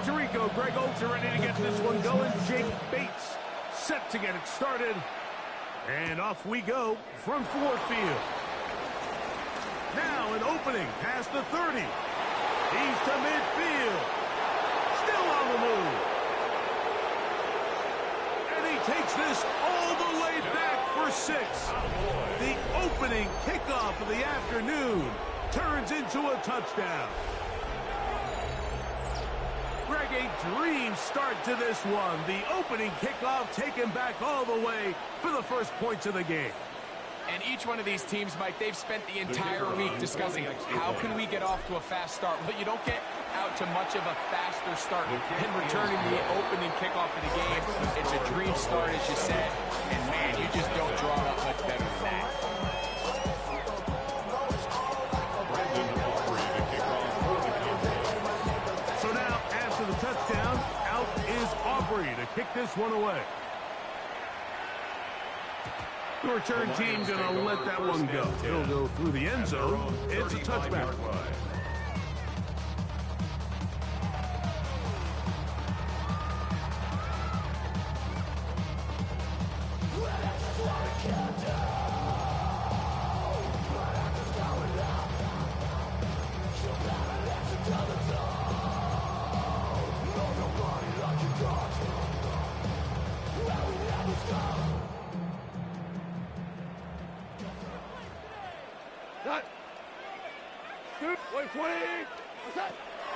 Puerto Rico, Greg Olds are ready to get this one going. Jake Bates set to get it started. And off we go from Ford Field. Now an opening past the 30. He's to midfield. Still on the move. And he takes this all the way back for 6. The opening kickoff of the afternoon turns into a touchdown. Greg, a dream start to this one. The opening kickoff taken back all the way for the first points of the game. And each one of these teams, Mike, they've spent the entire week discussing how can we get off to a fast start. Well, you don't get out to much of a faster start than returning the opening kickoff of the game. It's a dream start, as you said, and man, you just don't draw it up much better than that. So now, after the touchdown, out is Aubrey to kick this one away. The return team going to let that one go. It'll go through the end zone. It's a touchback.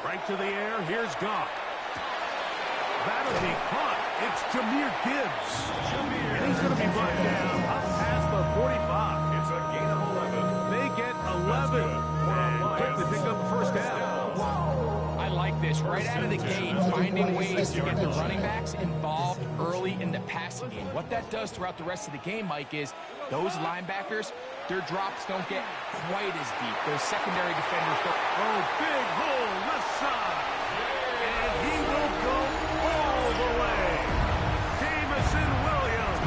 Right to the air. Here's Goff. That'll be caught. It's Jahmyr Gibbs. And he's going to be brought down up past the 45. It's a gain of 11. They get 11. And quickly pick up the first down. I like this. Right out of the gate, finding ways to get the running backs involved early in the passing game. What that does throughout the rest of the game, Mike, is those linebackers, their drops don't get quite as deep. Those secondary defenders don't. Oh, big hole left side. And he will go all the way. Jameson Williams.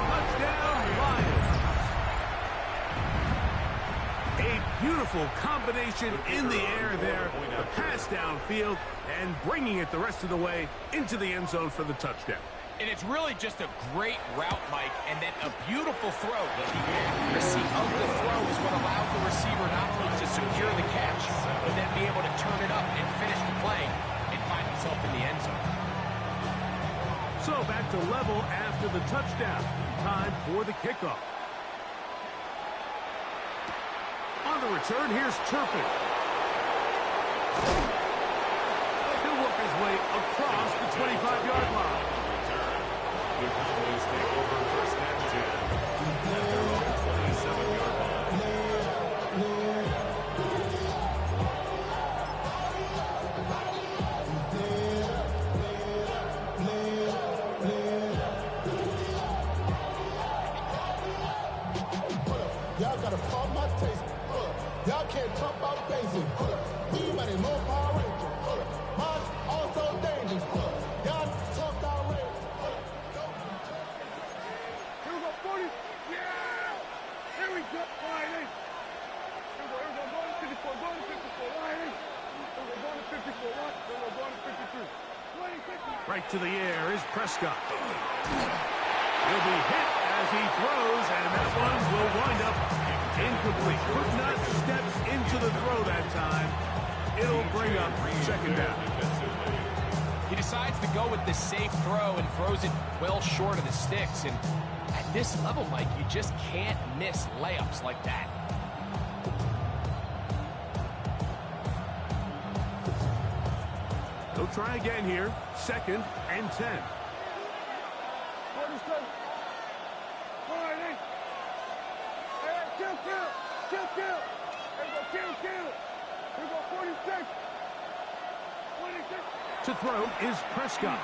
Touchdown, Lions. A beautiful combination in the air there. The pass downfield and bringing it the rest of the way into the end zone for the touchdown. And it's really just a great route, Mike, and then a beautiful throw. The accuracy of the throw is what allowed the receiver not only to secure the catch, but then be able to turn it up and finish the play and find himself in the end zone. So back to level after the touchdown. Time for the kickoff. On the return, here's Turpin. He'll work his way across the 25-yard line. The Cowboys take over first and 10 at their own 27-yard line. Y'all gotta pump my taste. Y'all can't talk about basic. We money, more Power Ranger. Mine also dangerous. Y'all talk down range. Here we go, 40. Yeah! Here we go, Lions. Here we go, going to 54, going to 54, Lions. Here we go, going to 54, here we go, going to 53. Right to the air is Prescott. He'll be hit as he throws, and that one will wind up incomplete. Could not step into the throw that time. It'll bring up second down. He decides to go with the safe throw and throws it well short of the sticks. And at this level, Mike, you just can't miss layups like that. He'll try again here. Second and 10. To throw is Prescott.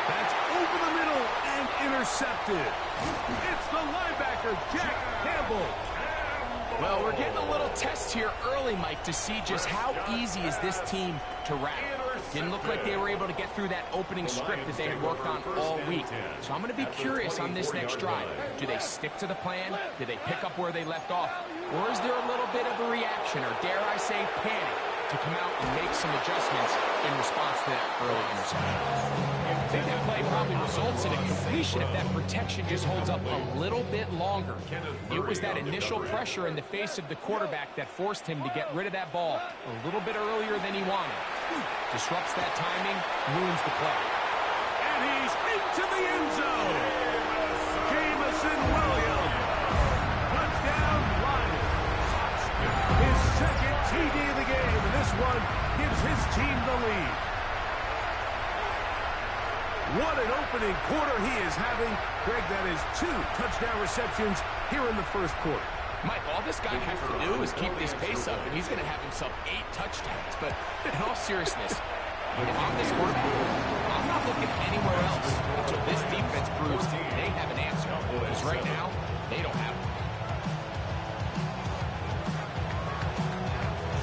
That's over the middle and intercepted. It's the linebacker, Jack Campbell. Well, we're getting a little test here early, Mike, to see just how easy is this team to wrap. Didn't look like they were able to get through that opening script that they had worked on all week. So I'm going to be curious on this next drive. Do they stick to the plan? Do they pick up where they left off? Or is there a little bit of a reaction, or dare I say panic, to come out and make some adjustments in response to that early interception. I think that play probably results in a completion if that protection just holds up a little bit longer. It was that initial pressure in the face of the quarterback that forced him to get rid of that ball a little bit earlier than he wanted. Disrupts that timing, ruins the play. And he's into the end zone. Jameson Williams. Touchdown, Lions. His second TD of the game, and this one gives his team the lead. What an opening quarter he is having. Greg, that is 2 touchdown receptions here in the first quarter. Mike, all this guy has to do is keep this pace up, and he's going to have himself 8 touchdowns. But in all seriousness, if I'm this quarterback, I'm not looking anywhere else until this defense proves they have an answer. Because right now, they don't have one.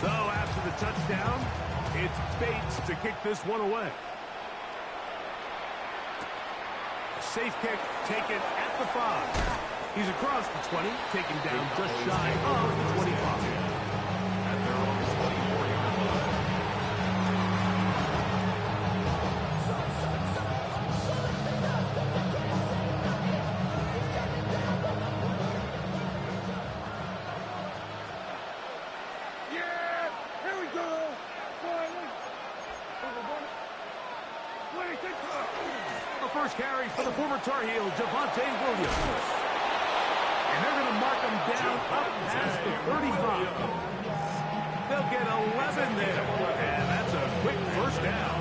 So after the touchdown, it's Bates to kick this one away. Safe kick taken at the 5. He's across the 20, taken down just shy of the 25. At their own 24-yard line. Yeah! Here we go! The first carry for the former Tar Heel, Javonte Williams. And they're going to mark him down up past the 35. They'll get 11 there. And that's a quick first down.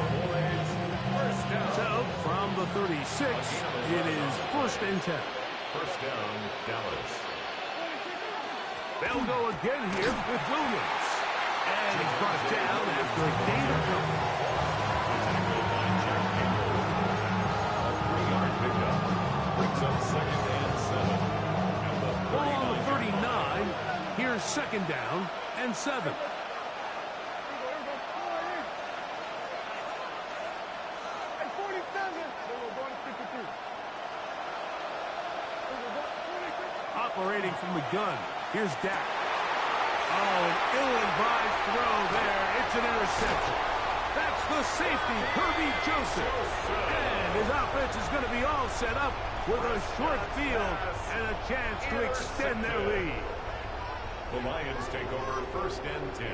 So, from the 36, it is 1st and 10. First down, Dallas. They'll go again here with Williams. And he's brought down after a gain of 1. Brings up 2nd and 7. Ball on the 39. Here's 2nd down and 7. Operating from the gun. Here's Dak. Oh, an ill-advised throw there. It's an interception. That's the safety, Kirby Joseph. And his offense is going to be all set up with a short field and a chance to extend their lead. The Lions take over 1st and 10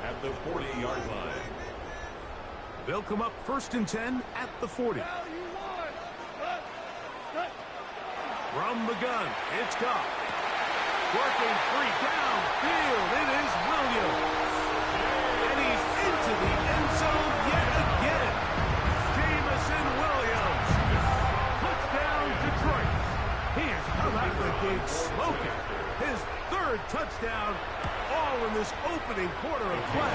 at the 40-yard line. They'll come up 1st and 10 at the 40. From the gun, it's Goff. Working free downfield, it is Williams. And he's into the end zone yet again. Jameson Williams. Touchdown, Detroit. He has come out of the gate smoking. His 3rd touchdown, all in this opening quarter of play.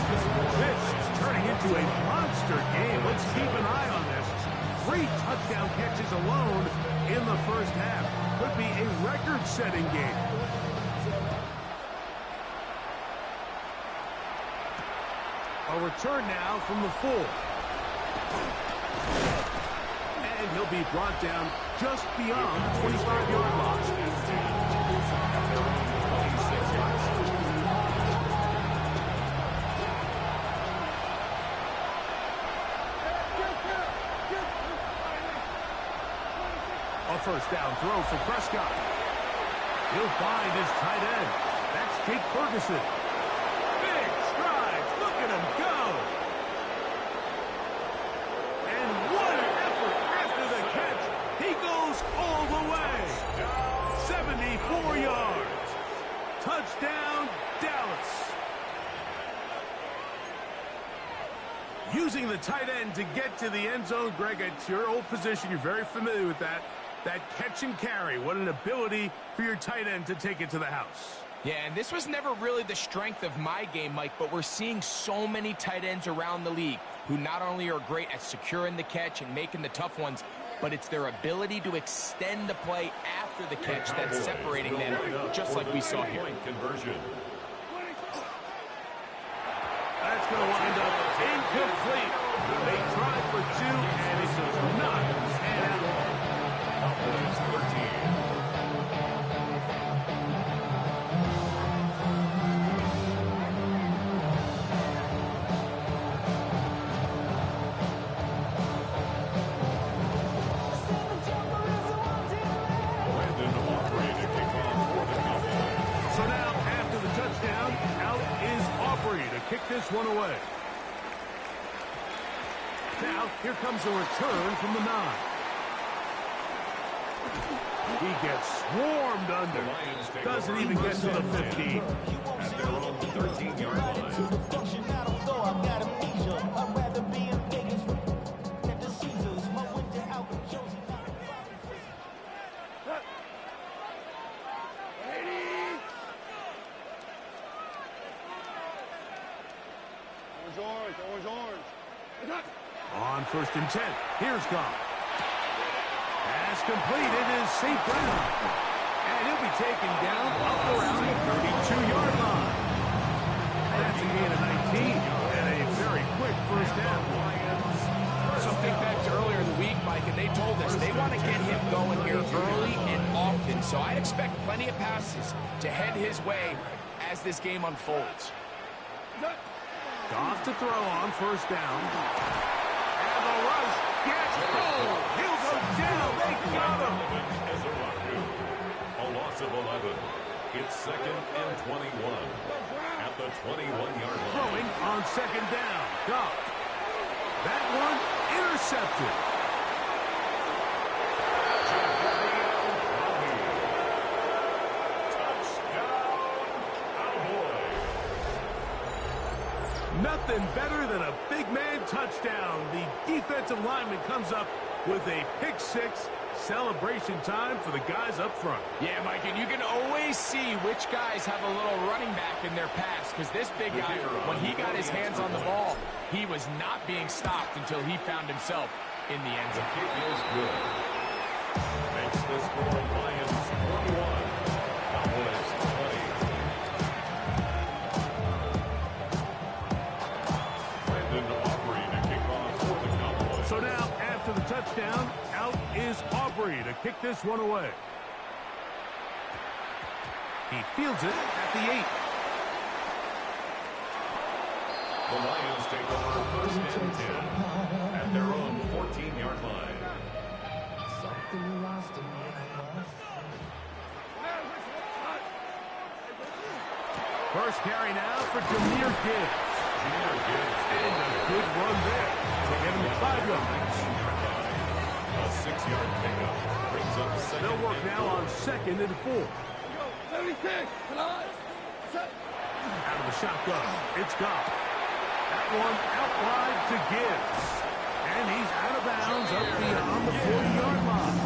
This is turning into a monster game. Let's keep an eye on this. 3 touchdown catches alone in the first half. Could be a record-setting game. A return now from the 4. And he'll be brought down just beyond the 25-yard line. A first down throw for Prescott. He'll find his tight end. That's Jake Ferguson. Big strides. Look at him go. And what an effort after the catch. He goes all the way. 74 yards. Touchdown, Dallas. Using the tight end to get to the end zone, Greg, it's your old position. You're very familiar with that. That catch and carry. What an ability for your tight end to take it to the house. Yeah, and this was never really the strength of my game, Mike, but we're seeing so many tight ends around the league who not only are great at securing the catch and making the tough ones, but it's their ability to extend the play after the catch that's separating them, just like we saw here. Conversion. That's going to wind up incomplete. They tried for 2, and it does not pan out. Cowboys 13. this one away. Now, here comes a return from the 9. He gets swarmed under. Doesn't even get to the 15. At their own 13-yard line. On 1st and 10, here's Goff. Pass completed is St. Brown. And he'll be taken down up around the 32-yard line. That's a gain of 19 and a very quick first down. So think back to earlier in the week, Mike, and they told us they want to get him going here early and often. So I'd expect plenty of passes to head his way as this game unfolds. Goff to throw on 1st down. And the rush gets through. He'll go down. They got him. A loss of 11. It's 2nd and 21. At the 21-yard line. Throwing on 2nd down. Goff. That one intercepted. Nothing better than a big man touchdown. The defensive lineman comes up with a pick 6. Celebration time for the guys up front. Yeah, Mike, and you can always see which guys have a little running back in their pass, because this big guy, when he got his hands on the ball, he was not being stopped until he found himself in the end zone. The kick is good. Makes the score Lions 21. Cowboys 20. Brandon Aubrey to kick off for the Cowboys. So now, after the touchdown, out is Aubrey to kick this one away. He fields it at the 8. The Lions take over 1st and 10 at their own 14-yard line. First carry now for Jahmyr Gibbs. Jahmyr Gibbs. And a good run there to get him 5 yards. A 6-yard pickup brings up 2nd. They'll work now on 2nd and 4. Out of the shotgun, it's Goff. That one out wide to Gibbs. And he's out of bounds up beyond the 40-yard line.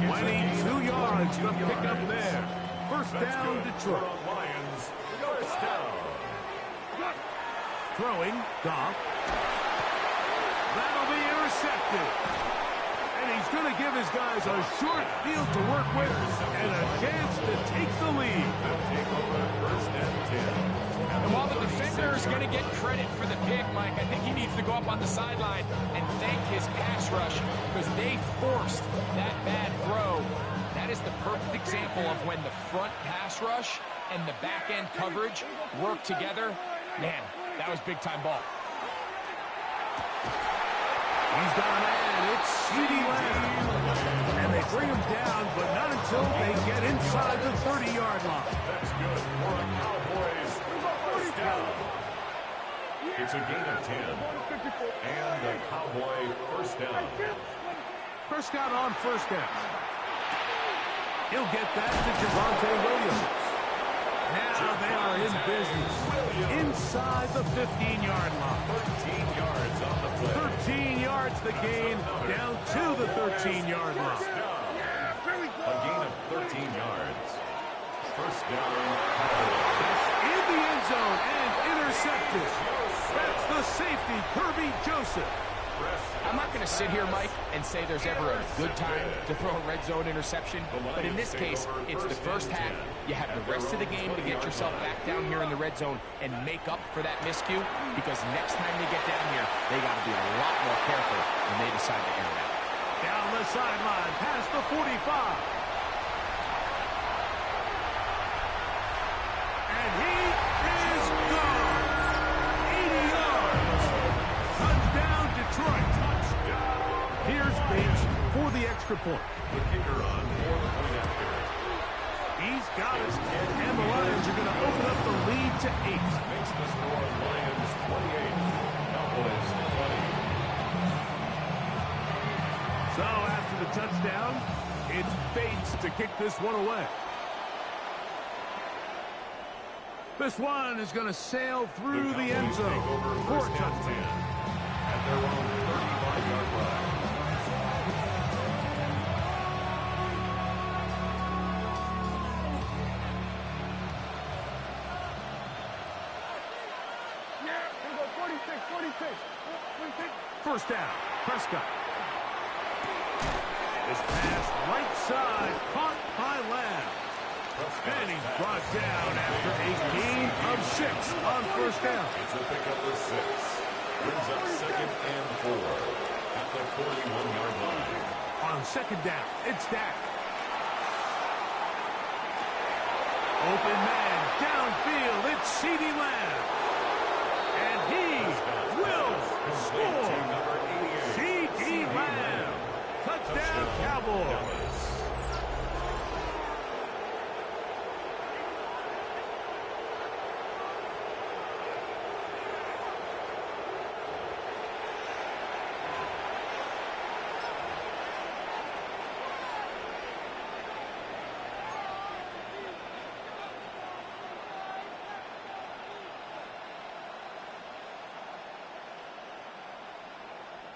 22 yards to pick up there. First down, Detroit. Lions, first down. Throwing, Goff. That'll be intercepted. And he's going to give his guys a short field to work with and a chance to take the lead. Take over 1st and 10. And while the defender is going to get credit for the pick, Mike, I think he needs to go up on the sideline and thank his pass rush, because they forced that bad throw. That is the perfect example of when the front pass rush and the back end coverage work together. Man, that was big-time ball. He's got a man. It's CeeDee Lamb. And they bring him down, but not until they get inside the 30-yard line. That's good for a Cowboys first down. It's a gain of 10. And a Cowboy first down. Prescott on 1st down. He'll get that to Javonte Williams. Now they are in business. Inside the 15-yard line. 13 yards on the play. 13 yards the gain, down to the 13-yard line. A gain of 13 yards. First down. In the end zone and intercepted. That's the safety, Kirby Joseph. I'm not going to sit here, Mike, and say there's ever a good time to throw a red zone interception, but in this case, it's the first half. You have the rest of the game to get yourself back down here in the red zone and make up for that miscue, because next time they get down here, they got to be a lot more careful when they decide to air it out. Down the sideline, past the 45. And he is gone. 80 yards. Touchdown, Detroit. Touchdown. Here's Bates for the extra point. The kicker on for the point after. He's got it. And the Lions are going to open up the lead to 8. Makes the score Lions 28, Cowboys 20. So after the touchdown, it's Bates to kick this one away. This one is going to sail through the end zone for a touchdown. At their own 35-yard line. Yeah, here we go. 46, 46. 46. First down, Prescott. This pass right side, caught by Lamb. And he's brought down after a gain of 6 on first down. It's a pickup of 6. Brings up 2nd and 4 at the 41-yard line. On second down, it's Dak. Open man, downfield, it's CeeDee Lamb. And he will score. CeeDee Lamb. Touchdown, Cowboys.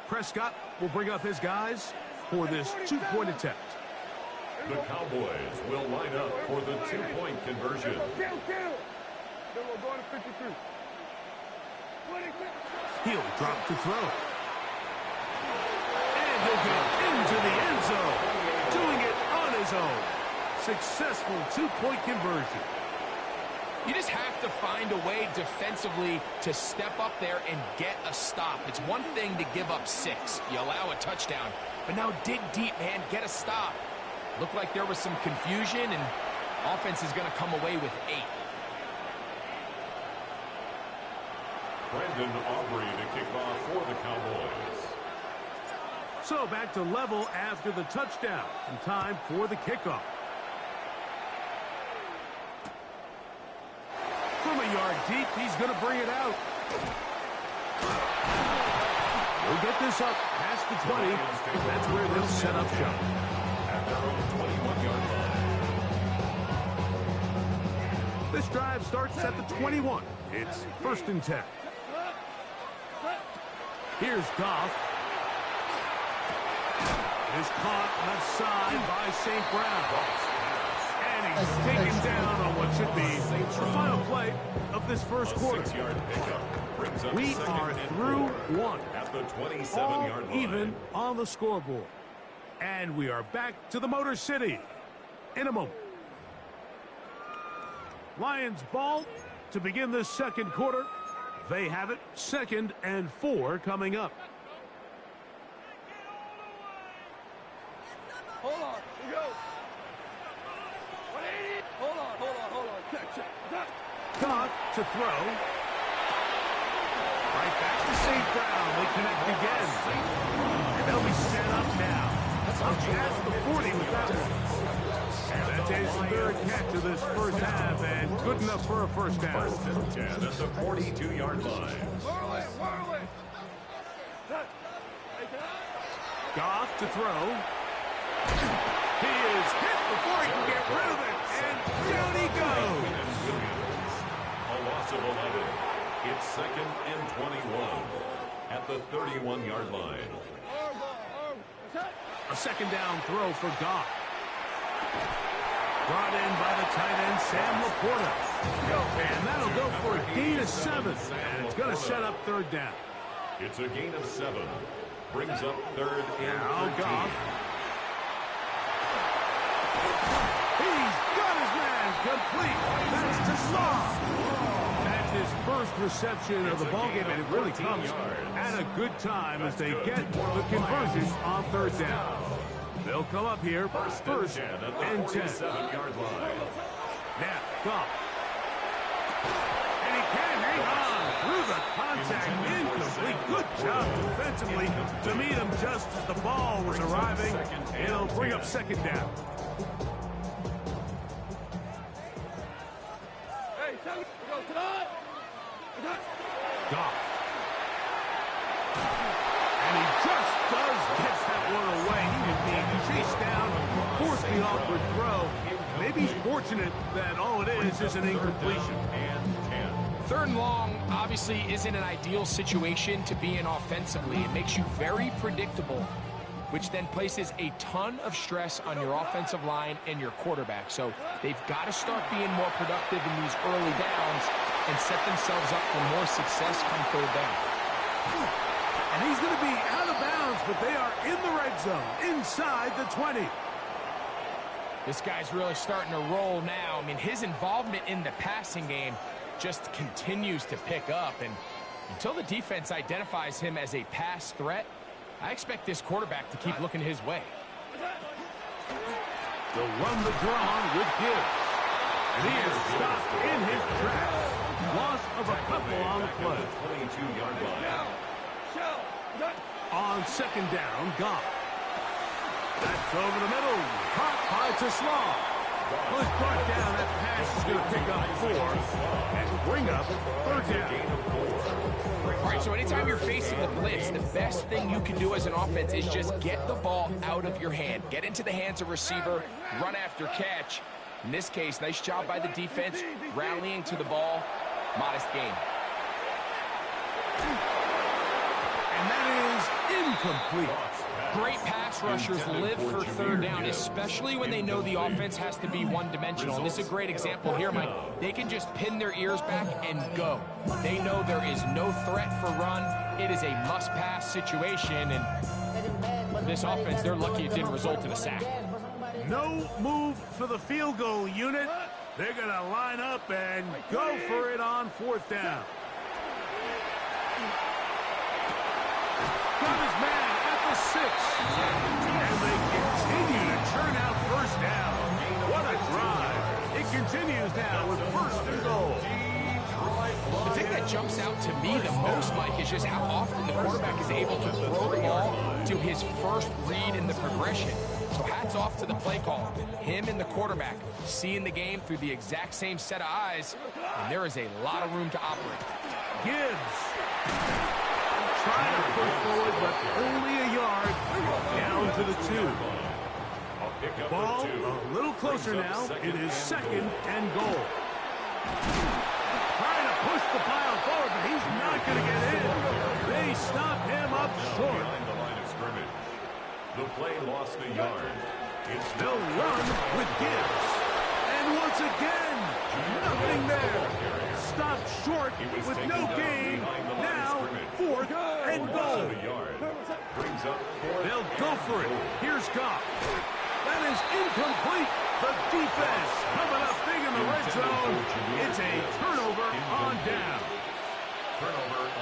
Prescott will bring up his guys for this two-point attempt. The Cowboys will line up for the two-point conversion. Then we're going to 53. 26. He'll drop to throw. And he'll get into the end zone, doing it on his own. Successful two-point conversion. You just have to find a way defensively to step up there and get a stop. It's one thing to give up 6. You allow a touchdown. But now dig deep, man. Get a stop. Looked like there was some confusion, and offense is going to come away with 8. Brandon Aubrey to kick off for the Cowboys. So back to level after the touchdown. And time for the kickoff. From a yard deep, he's going to bring it out. We'll get this up past the 20. That's where they'll set up shop. At their own 21-yard line. This drive starts at the 21. It's 1st and 10. Here's Goff. Is caught left side by St. Brown. And he's taken down on what should be the final play of this first quarter. 6-yard pickup brings up We 2nd are and through 4 one. at the All 27-yard line. even on the scoreboard. And we are back to the Motor City in a moment. Lions ball to begin this second quarter. They have it, 2nd and 4 coming up. Hold on. Here we go. 180. Hold on. Check. Goff to throw. Right back to St. Brown. They connect again. And they'll be set up now. Past the 40 with that one. And that's his 3rd catch of this first half, and good enough for a first down. 1st and 10 at the 42-yard line. Whirl it. Goff to throw. He is hit before he can get rid of it, and down he goes. A loss of 11. It's 2nd and 21 at the 31-yard line. A 2nd down throw for Goff. Brought in by the tight end, Sam Laporta. And that'll go for a gain of 7, and it's going to set up 3rd down. It's a gain of 7. Brings up 3rd and Now 13. Goff. He's got his man complete. That's to Slaw. That's his first reception of the ballgame, and it really comes at a good time as they get the conversion on 3rd down. They'll come up here, 1st and 10. 47-yard line. Now, Goff. And he can hang on through the contact. Incomplete. Good job defensively to meet him just as the ball was arriving. It'll bring up 2nd down. Goff. And he just does get that one away. He was being chased down, forced the awkward throw. Maybe he's fortunate that all it is an incompletion. Third and long obviously isn't an ideal situation to be in offensively. It makes you very predictable, which then places a ton of stress on your offensive line and your quarterback. So they've got to start being more productive in these early downs and set themselves up for more success come third down. And he's going to be out of bounds, but they are in the red zone, inside the 20. This guy's really starting to roll now. I mean, his involvement in the passing game just continues to pick up. And until the defense identifies him as a pass threat, I expect this quarterback to keep looking his way. They'll run the draw with Gibbs. And he is stopped in his tracks. Loss of a couple on the play. 22-yard line. On second down, Goff. That's over the middle. Caught by Tesla. Well, it's brought down. That pass is going to pick up 4 and bring up third down. All right, so anytime you're facing the blitz, the best thing you can do as an offense is just get the ball out of your hand. Get into the hands of receiver, run after catch. In this case, nice job by the defense, rallying to the ball. Modest gain. And that is incomplete. Great pass rushers live for third down, especially when they know the offense has to be one-dimensional. And this is a great example here, Mike. They can just pin their ears back and go. They know there is no threat for run. It is a must-pass situation, and for this offense, they're lucky it didn't result in a sack. No move for the field goal unit. They're going to line up and go for it on fourth down. Got his man at the 6. And they continue to churn out first down. What a drive. It continues now with first and goal. The thing that jumps out to me the most, Mike, is just how often the quarterback is able to throw the ball to his first read in the progression. So hats off to the play call. Him and the quarterback seeing the game through the exact same set of eyes, and there is a lot of room to operate. Gibbs. Trying to push forward, but only a yard down to the 2. Ball a little closer now. It is second and goal. Trying to push the pile forward, but he's not going to get in. They stop him up short. Behind the line of scrimmage. The play lost a yard. They'll run with Gibbs. And once again, nothing there. Stopped short with no gain. Now, fourth and goal. They'll go for it. Here's Goff. That is incomplete. The defense coming up big in the red zone. It's a turnover on down.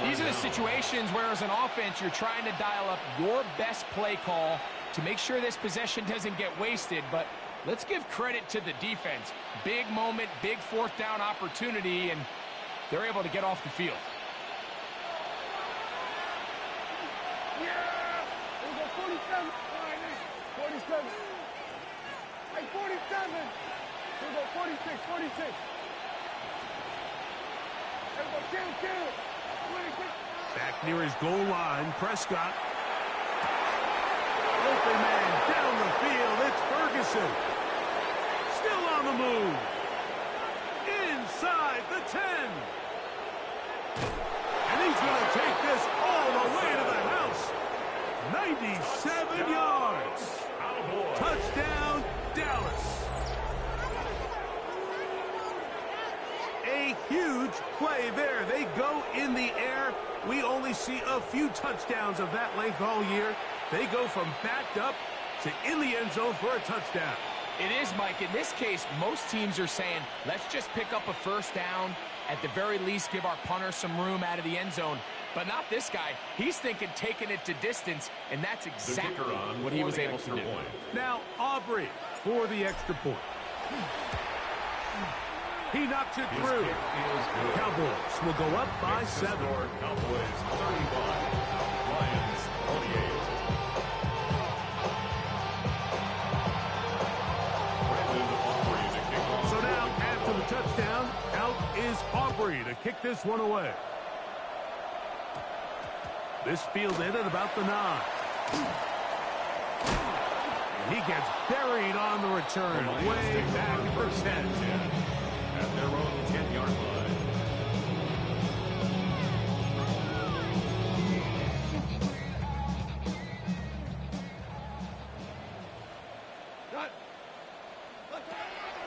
These are the situations where, as an offense, you're trying to dial up your best play call to make sure this possession doesn't get wasted. But let's give credit to the defense. Big moment, big fourth down opportunity, and they're able to get off the field. Yeah! We'll go 47. 47. Hey, 47. We'll go 46, 46. We'll go 10, 26. Back near his goal line, Prescott. Open man down the field. It's Ferguson. Still on the move. Inside the 10. And he's going to take this all the way to the house. 97 yards. Touchdown, Dallas. A huge play there. They go in the air. We only see a few touchdowns of that length all year. They go from backed up to in the end zone for a touchdown. It is, Mike. In this case, most teams are saying, let's just pick up a first down. At the very least, give our punter some room out of the end zone. But not this guy. He's thinking taking it to distance, and that's exactly what he was able to do. Now, Aubrey for the extra point. He knocks it through. Cowboys will go up by 7. Cowboys 31, Lions 28. So now, after the touchdown, out is Aubrey to kick this one away. This fielded at about the 9. And he gets buried on the return, way back for 10. At their own 10-yard line.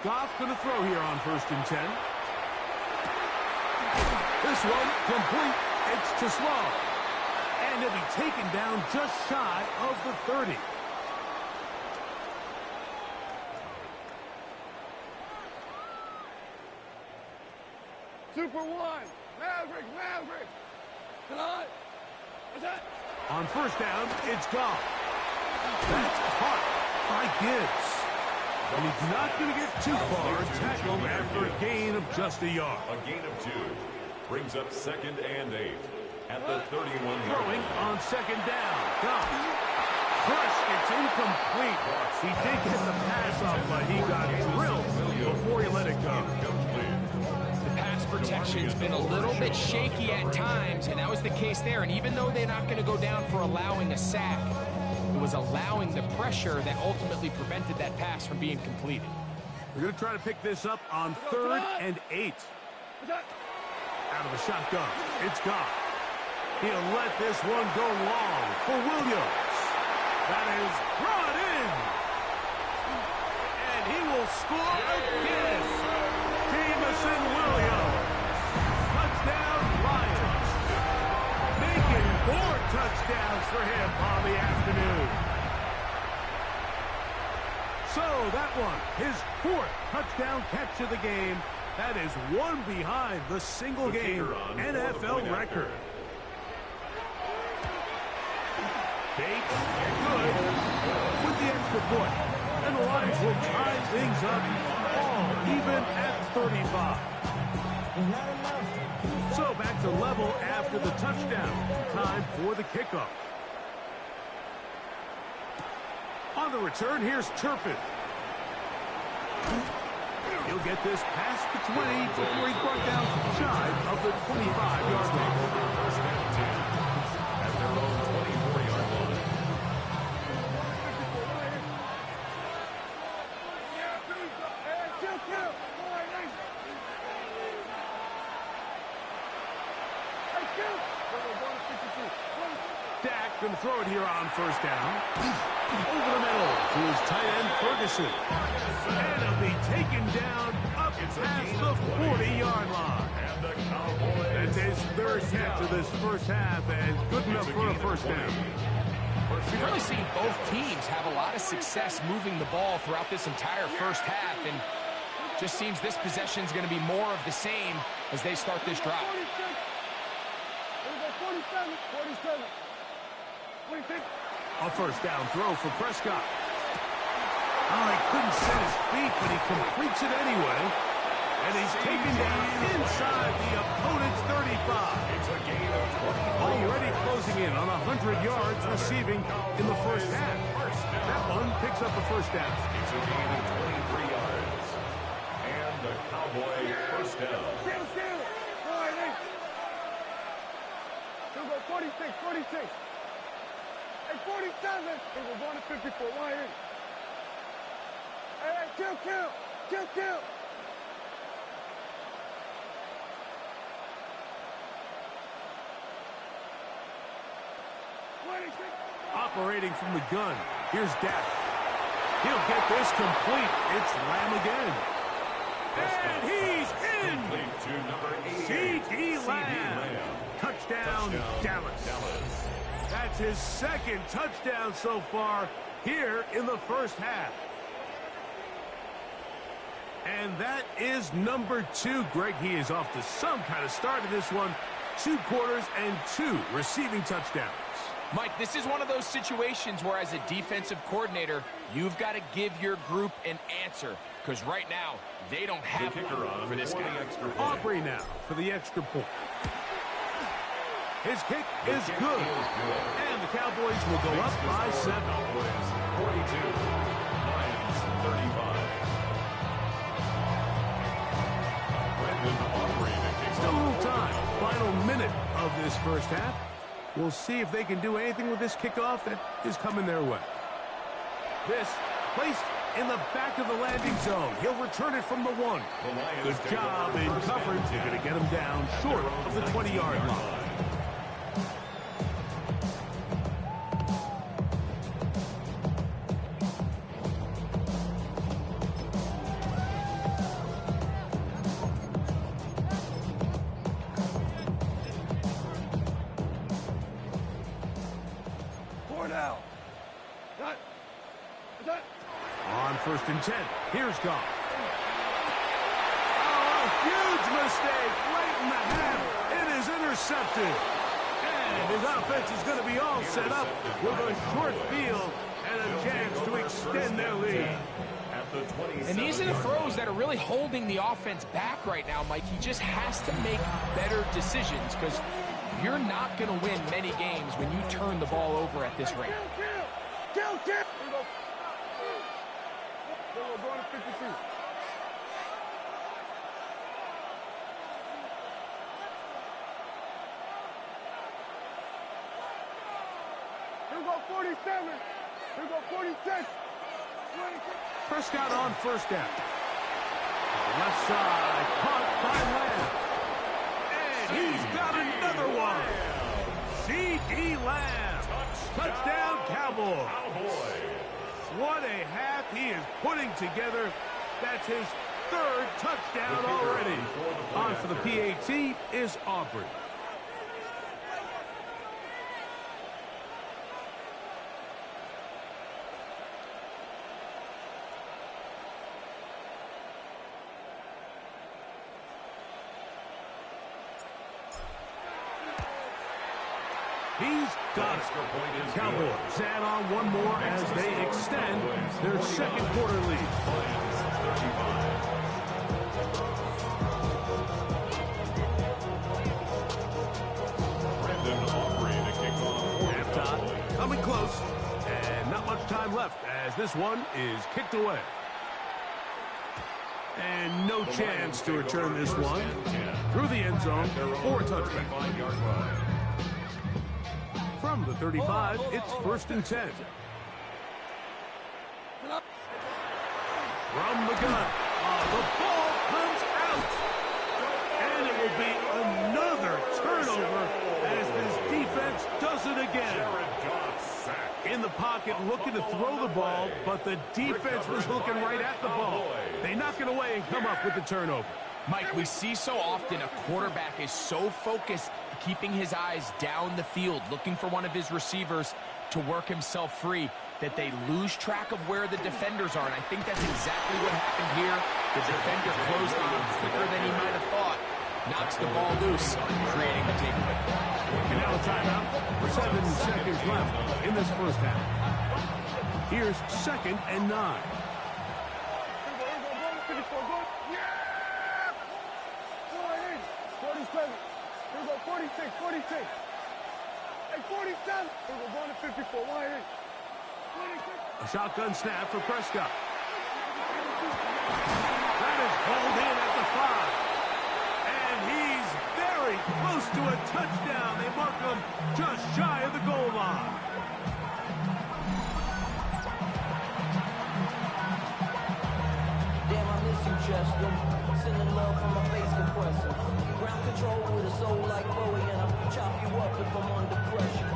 Goff going to throw here on 1st and 10. This one complete. It's to Slow. And he'll be taken down just shy of the 30. Super one. Maverick. Tonight. What's that? On 1st down, it's Goff. That's caught by Gibbs. And he's not going to get too far. Tackled after a gain of just a yard. A gain of 2 brings up 2nd and 8 at the 31-yard Throwing line. on 2nd down. Goff. First, it's incomplete. He did get the pass off, but he got drilled before he let it go. The pass protection's been a little bit shaky at times, and that was the case there. And even though they're not going to go down for allowing a sack, it was allowing the pressure that ultimately prevented that pass from being completed. We're going to try to pick this up on 3rd and 8. Out of the shotgun, it's Goff. He'll let this one go long for Williams. That is brought in. And he will score again. Jameson Williams. Touchdown Lions. Making 4 touchdowns for him on the afternoon. So that one, his 4th touchdown catch of the game. That is one behind the single-game NFL record. Bates, good, with the extra point. And the Lions will tie things up all even at 35. So back to level after the touchdown. Time for the kickoff. On the return, here's Turpin. He'll get this past the 20 before he's brought down shy of the 25-yard line. At their own 24-yard line. Dak going to throw it here on 1st down. Over the middle to his tight end, Ferguson. And he'll be taken down up past the 40-yard line. And the Cowboys. That's his 3rd catch of this 1st half, and good enough for a 1st down. We've really seen both teams have a lot of success moving the ball throughout this entire 1st half, and just seems this possession is going to be more of the same as they start this drive. 47. A 1st down throw for Prescott. Oh, he couldn't set his feet, but he completes it anyway. And he's taken down inside the opponent's 35. It's a gain of 20. Already closing in on 100 yards receiving in the 1st half. That one picks up a 1st down. It's a gain of 23 yards. And the Cowboy 1st down. 46. Hey, 47. Hey, we're going to 54. Why ain't? Hey, kill. Operating from the gun. Here's Dak. He'll get this complete. It's Lamb again. And he's in. Complete to number 88. C.D. Lamb. Touchdown, Dallas. That's his 2nd touchdown so far here in the 1st half. And that is number 2. Greg, he is off to some kind of start in this one. 2 quarters and 2 receiving touchdowns. Mike, this is one of those situations where as a defensive coordinator, you've got to give your group an answer. Because right now, they don't have one for this guy. Aubrey now for the extra point. His kick is good. And the Cowboys will go up by 7. Cowboys 42, Lions 35. Brandon Aubrey to kick Still a off. little time. Final minute of this 1st half. We'll see if they can do anything with this kickoff that is coming their way. This placed in the back of the landing zone. He'll return it from the 1. Good job in coverage. They're going to get him down short of the 20-yard line. On 1st and 10, here's Goff. Oh, huge mistake late in the half. It is intercepted. And his offense is going to be all set up with a short field and a chance to extend their lead. And these are the throws that are really holding the offense back right now, Mike. He just has to make better decisions because you're not going to win many games when you turn the ball over at this rate. Kill! We're going to 52. Here we go 47. Here we go 46. Prescott on 1st down. Left side, caught by Lamb. And he's got another one. C.D. Lamb. Touchdown, Cowboys. What a half he is putting together. That's his 3rd touchdown already. On for the PAT is Aubrey. He's got it. Cowboys add on one more as they extend their 2nd quarter lead. Halftime coming close, and not much time left as this one is kicked away. And no chance to return this one through the end zone for a touchback. From the 35, it's 1st and 10. From the gun, the ball comes out. And it will be another turnover as this defense does it again. In the pocket, looking to throw the ball, but the defense was looking right at the ball. They knock it away and come up with the turnover. Mike, we see so often a quarterback is so focused, keeping his eyes down the field, looking for one of his receivers to work himself free, that they lose track of where the defenders are. And I think that's exactly what happened here. The defender closed on him quicker than he might have thought. Knocks the ball loose, creating the takeaway. And now a timeout. 7 seconds left in this 1st half. Here's 2nd and 9. Here we go 46. Hey, 47. Here we go going to 54. 1 A shotgun snap for Prescott. That is pulled in at the 5. And he's very close to a touchdown. They mark him just shy of the goal line. Damn, I miss you, Chester. Sending love from my face compressor. Ground control with a soul like Bowie, and I'll chop you up if I'm under pressure.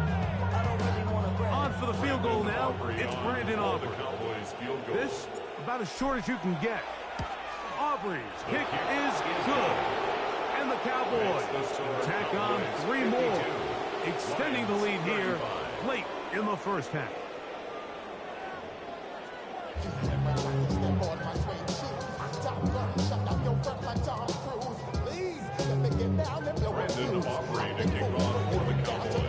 I don't really want to grab. On for the field goal now, it's Brandon Aubrey. This, about as short as you can get. Aubrey's kick is good. And the Cowboys tack on 3 more, extending the lead here late in the 1st half. Brandon Aubrey to kick off for the Cowboys.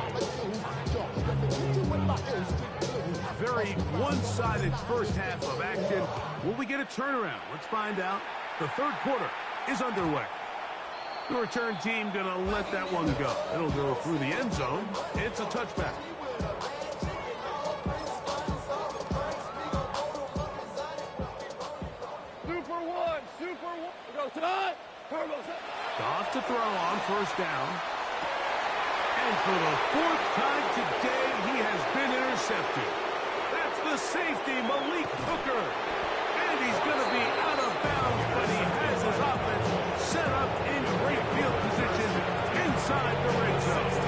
Very one-sided 1st half of action. Will we get a turnaround? Let's find out. The 3rd quarter is underway. The return team going to let that one go. It'll go through the end zone. It's a touchback. Super one. Go, son. Off to throw on 1st down. And And for the fourth time today, he has been intercepted. That's the safety, Malik Hooker. And he's going to be out of bounds, but he has his offense set up in great field position inside the red zone.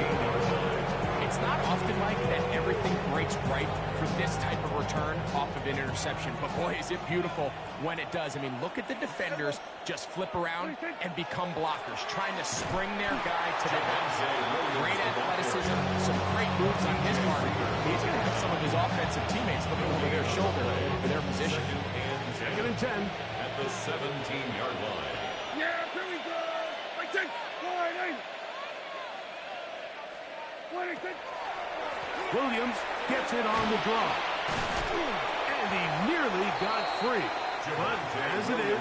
It's not often like that everything breaks right for this type of return off of an interception, but boy, is it beautiful when it does. I mean, look at the defenders just flip around and become blockers, trying to spring their guy to the outside. Great athleticism, some great moves on his part. He's going to have some of his offensive teammates looking over their shoulder for their position. Second and 10. At the 17-yard line. Yeah, here we go. Right there. Wide. Williams gets it on the draw. And he nearly got free. But as it is,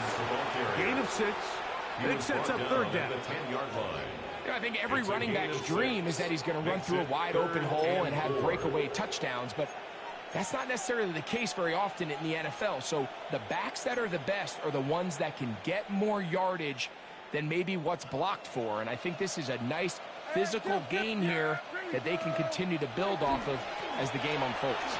gain of 6. And it sets up third down. I think every running back's dream is that he's going to run through a wide open hole and have breakaway touchdowns, but that's not necessarily the case very often in the NFL. So the backs that are the best are the ones that can get more yardage than maybe what's blocked for. And I think this is a nice physical gain here that they can continue to build off of as the game unfolds.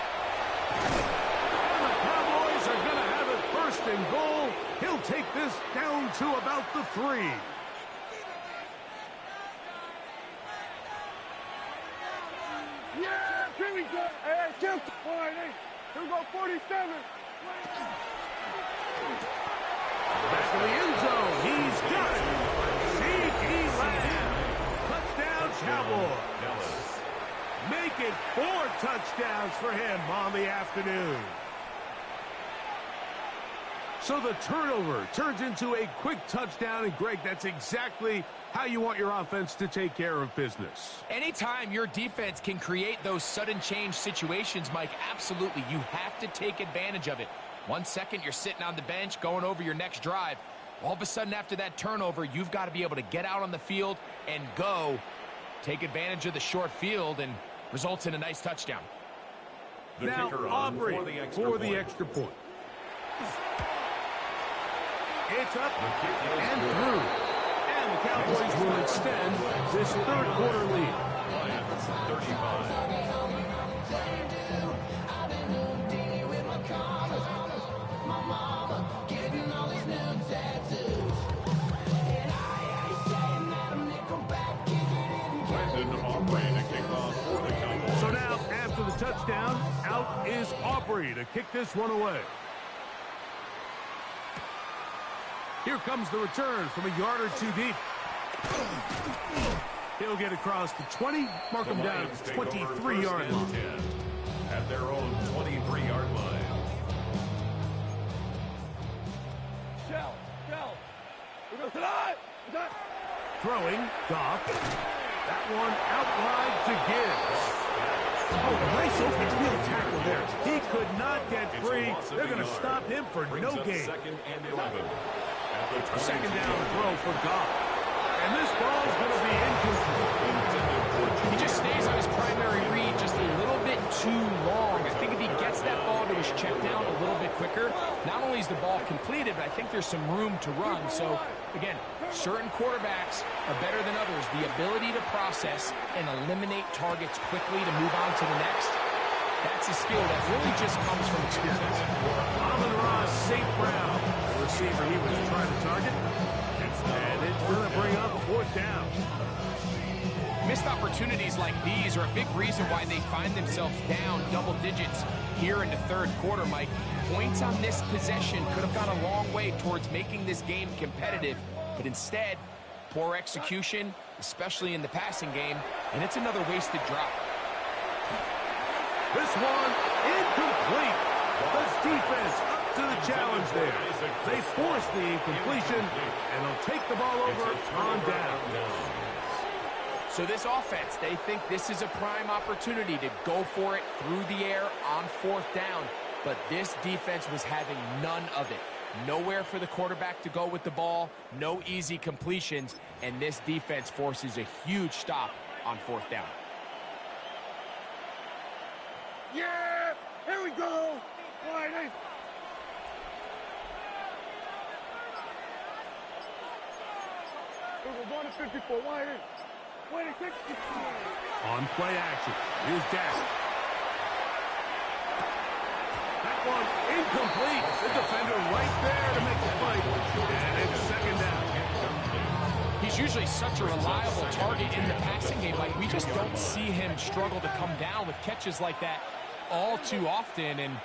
And the Cowboys are going to have it first and goal. He'll take this down to about the 3. Yeah, here we go. Hey, jump. Wide. Here we go, 47. Back to the end zone. He's got it. CeeDee Lamb. Touchdown, Cowboys. Make it 4 touchdowns for him on the afternoon. So the turnover turns into a quick touchdown, and Greg, that's exactly how you want your offense to take care of business. Anytime your defense can create those sudden change situations, Mike, absolutely, you have to take advantage of it. 1 second, you're sitting on the bench, going over your next drive. All of a sudden, after that turnover, you've got to be able to get out on the field and go. Take advantage of the short field, and results in a nice touchdown. Now, Aubrey for the extra point. It's up and through. And the Cowboys will extend this third quarter lead. 35. So now, after the touchdown, out is Aubrey to kick this one away. Here comes the return from a yard or 2 deep. He'll get across the 20, mark him down at the 23-yard line. At their own 23-yard line. Shell. We go tonight. Throwing, Goff. That one out wide to Gibbs. Oh, nice open field tackle there. He could not get free. They're going to stop him for no gain. Second and 11. Second down throw for Goff. And this ball is going to be incomplete. He just stays on his primary read just a little bit too long. I think if he gets that ball to his check down a little bit quicker, not only is the ball completed, but I think there's some room to run. So, again, certain quarterbacks are better than others. The ability to process and eliminate targets quickly to move on to the next, that's a skill that really just comes from experience. Amon-Ra St. Brown, the receiver he was trying to target. And it's going to bring up 4th down. Missed opportunities like these are a big reason why they find themselves down double digits here in the third quarter, Mike. Points on this possession could have gone a long way towards making this game competitive, but instead, poor execution, especially in the passing game, and it's another wasted drop. This one incomplete. The defense up to the challenge there. They force the incompletion, and they'll take the ball over on down. So this offense, they think this is a prime opportunity to go for it through the air on 4th down. But this defense was having none of it. Nowhere for the quarterback to go with the ball, no easy completions, and this defense forces a huge stop on 4th down. Yeah, here we go. Wide. We're going to 54. Wide. On play action. Here's Dak. That one incomplete. The defender right there to make the play. And it's second down. He's usually such a reliable target in the passing game. Like, we just don't see him struggle to come down with catches like that all too often. And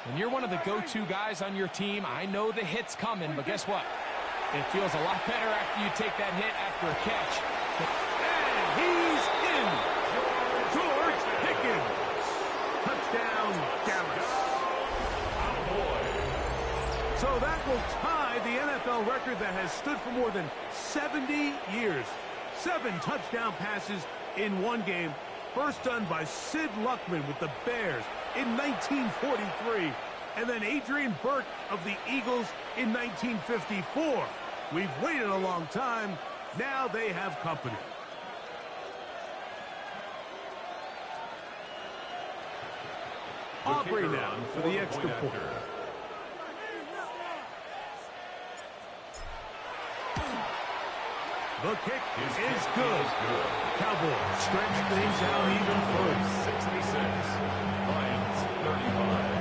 when you're one of the go-to guys on your team, I know the hit's coming, but guess what? It feels a lot better after you take that hit after a catch. And he's in. George Pickens. Touchdown, Dallas. So that will tie the NFL record that has stood for more than 70 years. 7 touchdown passes in one game. First done by Sid Luckman with the Bears in 1943. And then Adrian Burke of the Eagles in 1954. We've waited a long time. Now they have company. Aubrey now for the extra point. The kick is good. Cowboys stretch things out even further. 66. Lions 35.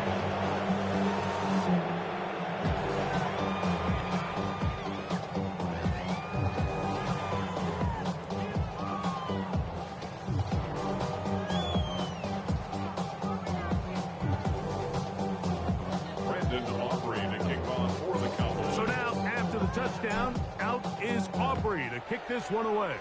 Touchdown, out is Aubrey to kick this one away.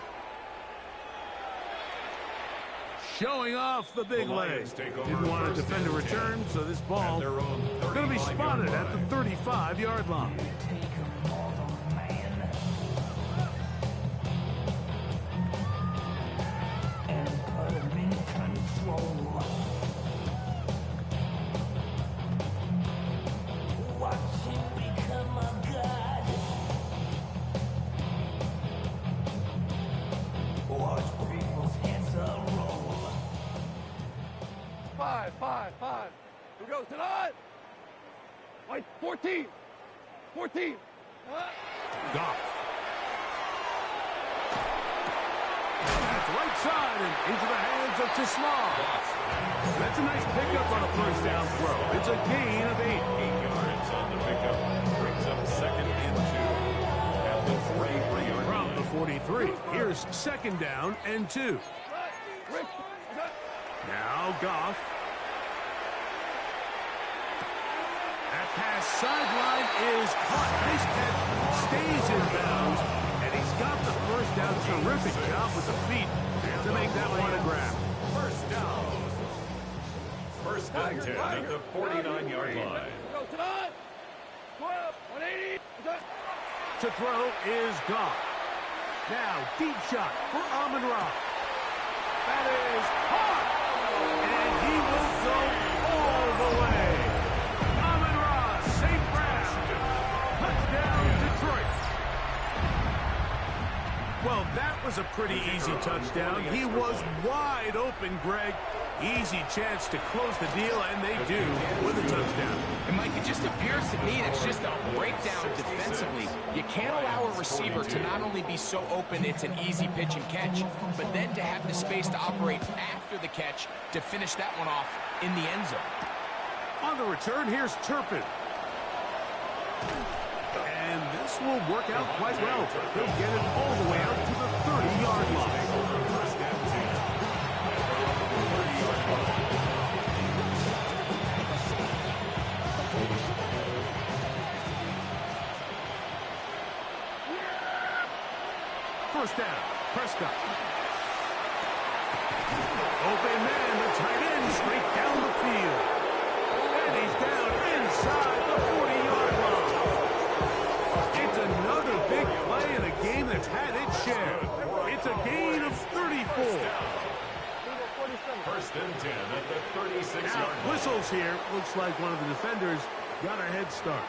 Showing off the big leg. Didn't want to defend a return, so this ball going to be spotted at the 35-yard line. Five. We go tonight. Like 14. Goff. That's right side and into the hands of Tismar. That's a nice pickup on a first down throw. It's a gain of 8. 8 yards on the pickup. Brings up second and 2. At the 43-yard line. From the 43. Here's second down and 2. Now Goff. That pass sideline is caught. Nice catch. Stays in bounds. And he's got the first down. Terrific job with the feet to make that one a grab. First down. First and 10 at the 49-yard line. Go tonight. 12, 180. To throw is Goff. Now deep shot for Amon-Ra. That is caught. And he will go all the way. Amon-Ra, safe grab. Touchdown, Detroit. Well, that was a pretty easy touchdown. He was wide open, Greg. Easy chance to close the deal, and they do with a touchdown. And Mike, it just appears to me that's just a breakdown defensively. You can't allow a receiver to not only be so open it's an easy pitch and catch, but then to have the space to operate after the catch to finish that one off in the end zone. On the return, here's Turpin. And this will work out quite well. He'll get it all the way out to the 30-yard line. First down, Prescott. Open man, the tight end, straight down the field. And he's down inside the 40-yard line. It's another big play in a game that's had its share. It's a gain of 34. First and 10 at the 36-yard Now, line. whistles here. Looks like one of the defenders got a head start.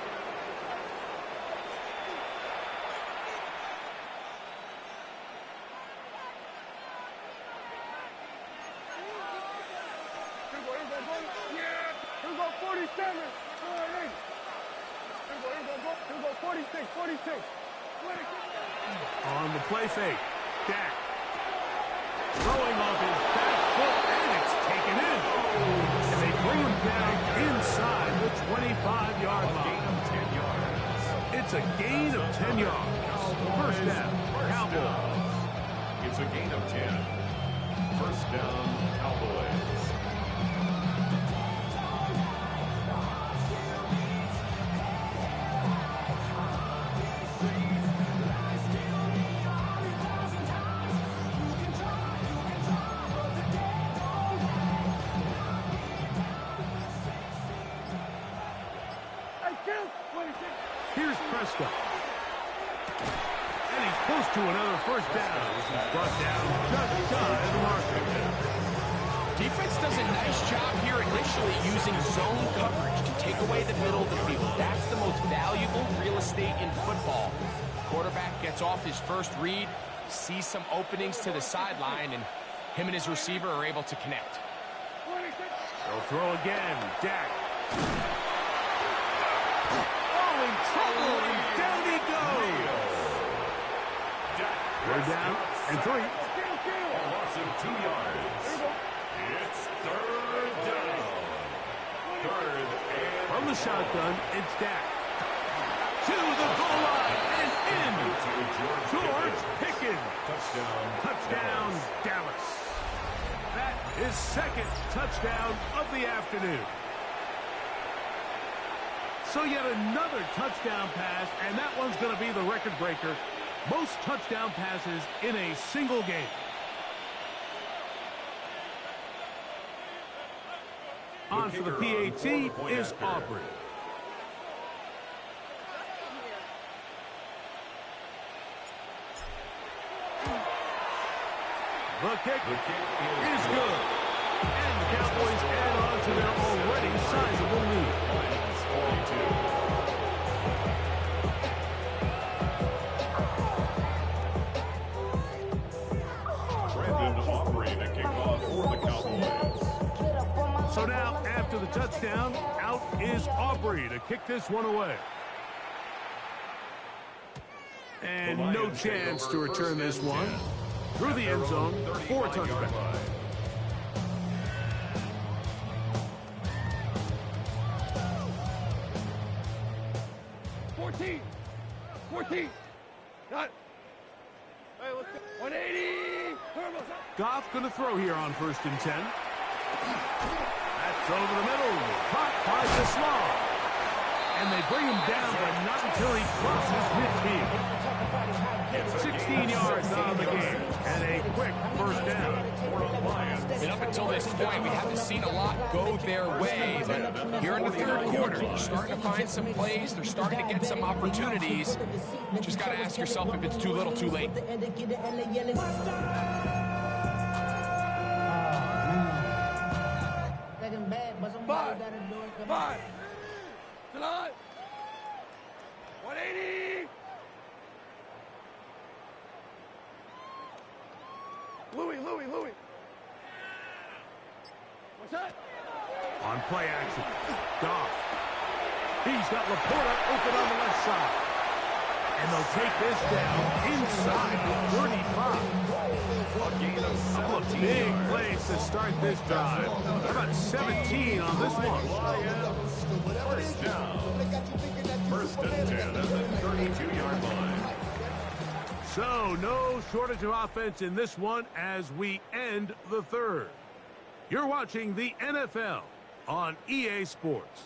Here we go 47. 46. On the play fake, Dak. Throwing off his back foot, and it's taken in. And they bring him down inside the 25-yard line. It's a gain of 10 yards. First down, Cowboys. It's a gain of 10. First down, Cowboys. Here's Prescott. And he's close to another first down. He's brought down just shy of the marker. Defense does a nice job here initially using zone coverage to take away the middle of the field. That's the most valuable real estate in football. Quarterback gets off his first read, sees some openings to the sideline, and him and his receiver are able to connect. They'll throw again. Dak. Oh, in trouble, and down he goes. They're down and 3. A loss of 2 yards. It's third down. Third and From the shotgun, it's Dak. To the goal line and in. George Pickens. Touchdown, Dallas. That is second touchdown of the afternoon. So yet another touchdown pass, and that one's going to be the record breaker. Most touchdown passes in a single game. On for the PAT is Aubrey. The kick is good. And the Cowboys add on to their already sizable lead. Brandon Aubrey to kick off for the Cowboys. So now, after the touchdown, out is Aubrey to kick this one away. And no chance to return this one. Through the end zone for a touchback. 14. Not. Hey, let's go. 180. Goff going to throw here on 1st and 10. That's over the middle. Caught by the Slaw. And they bring him down, but not until he crosses midfield. 16 yards on the game, and a quick first down. And up until this point, we haven't seen a lot go their way, but here in the third quarter, they're starting to find some plays, they're starting to get some opportunities. Just got to ask yourself if it's too little, too late. Five. Tonight. 180. Louis. What's that? On play action, Goff. He's got Laporta open on the left side. And they'll take this down inside the 35. Couple of big plays to start this drive. How about 17 on this one? First down. First and 10 at the 32-yard line. So, no shortage of offense in this one as we end the third. You're watching the NFL on EA Sports.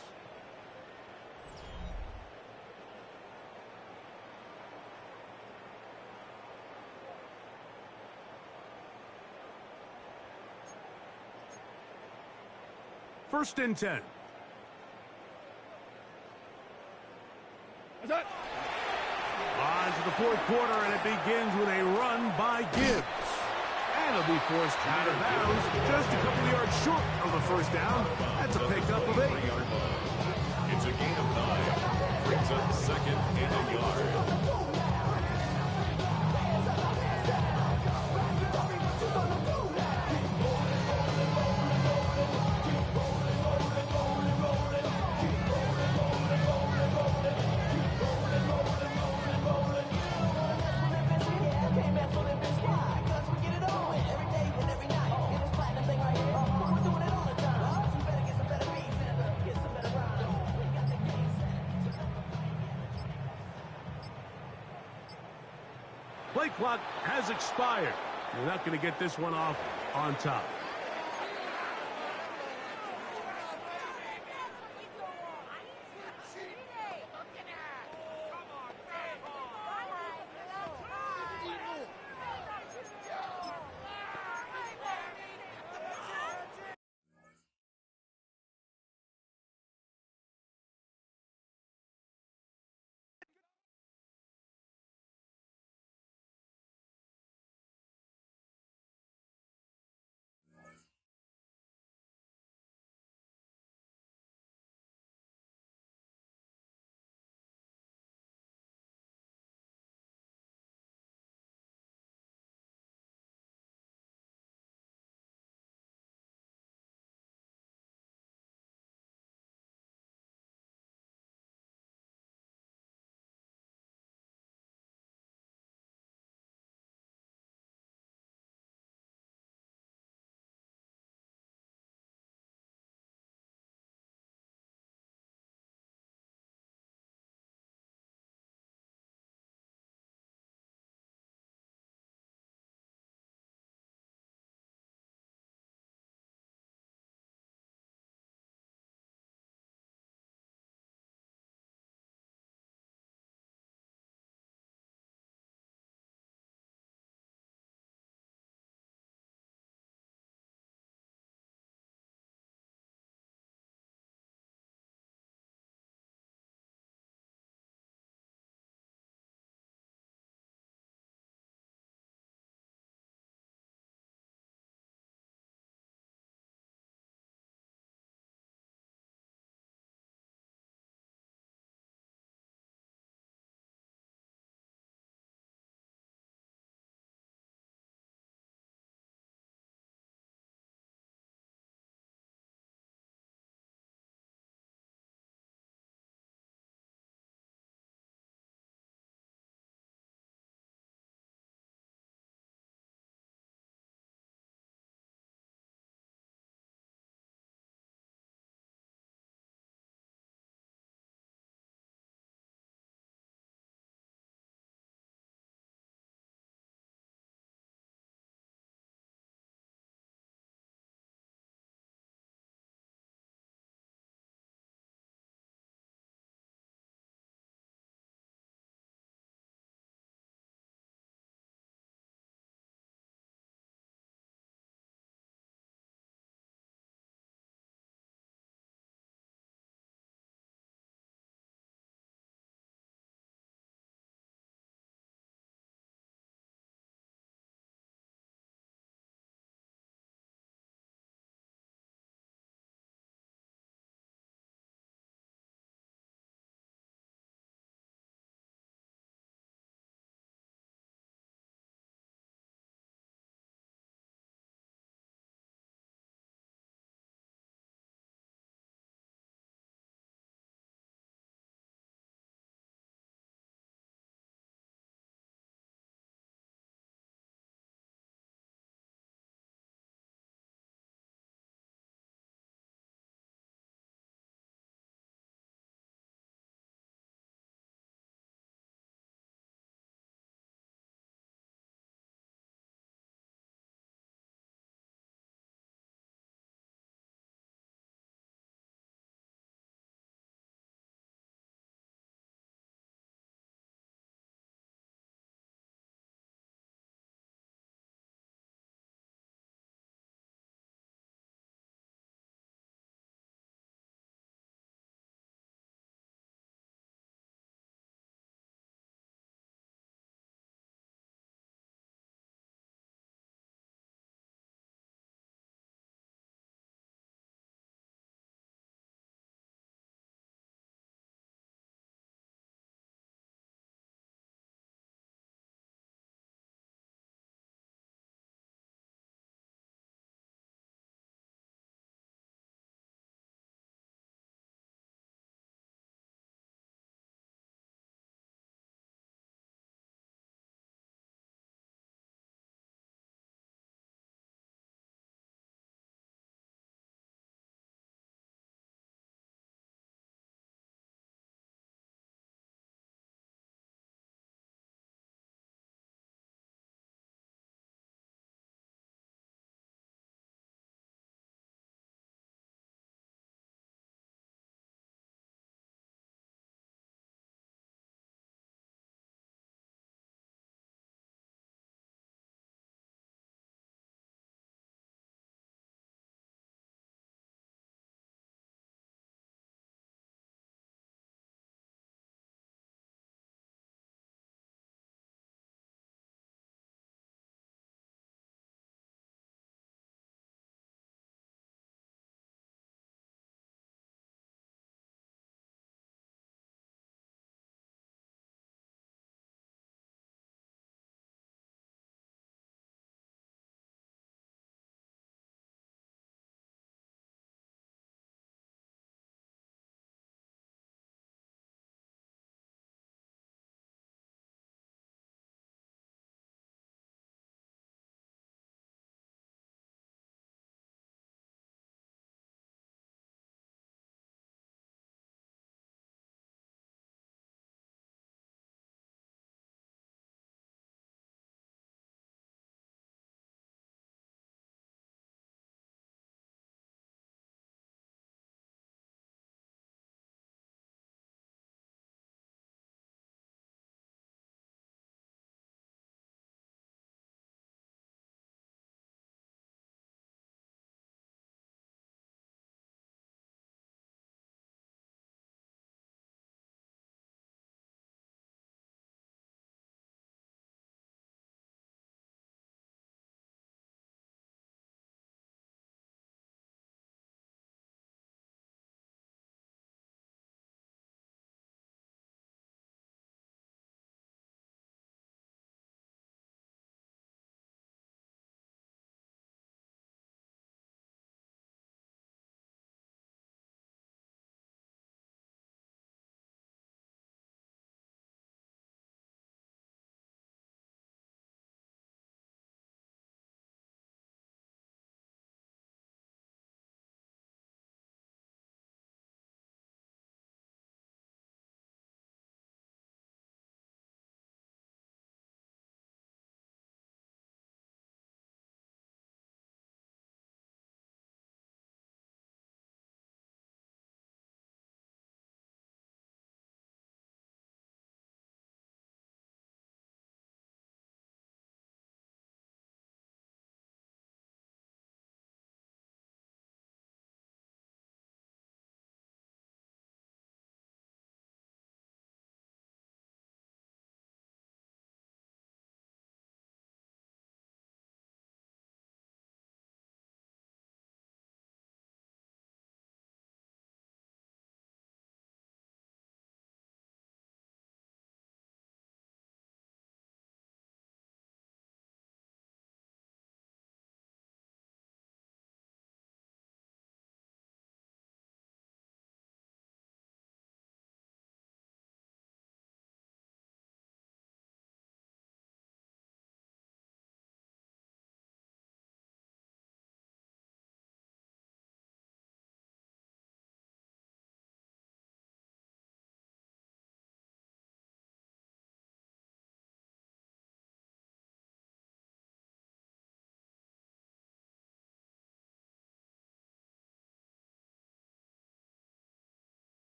First and 10. What's that? On to the fourth quarter, and it begins with a run by Gibbs. And he'll be forced out of bounds just a couple of yards short of the first down. That's a pickup of 8. It's a gain of 9. Brings up second and a yard. Play clock has expired. You're not going to get this one off on top.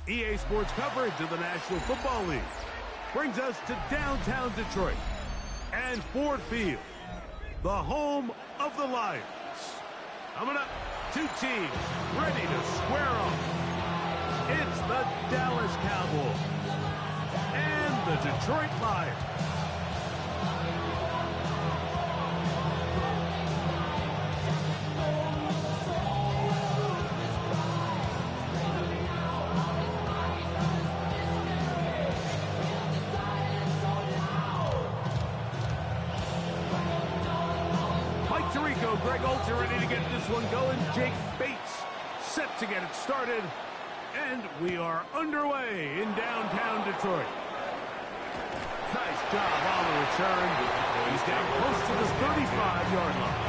EA Sports coverage of the National Football League brings us to downtown Detroit and Ford Field, the home of the Lions. Coming up, two teams ready to square off. It's the Dallas Cowboys and the Detroit Lions. Greg Olsen ready to get this one going. Jake Bates set to get it started. And we are underway in downtown Detroit. Nice job on the return. He's down close to the 35-yard line.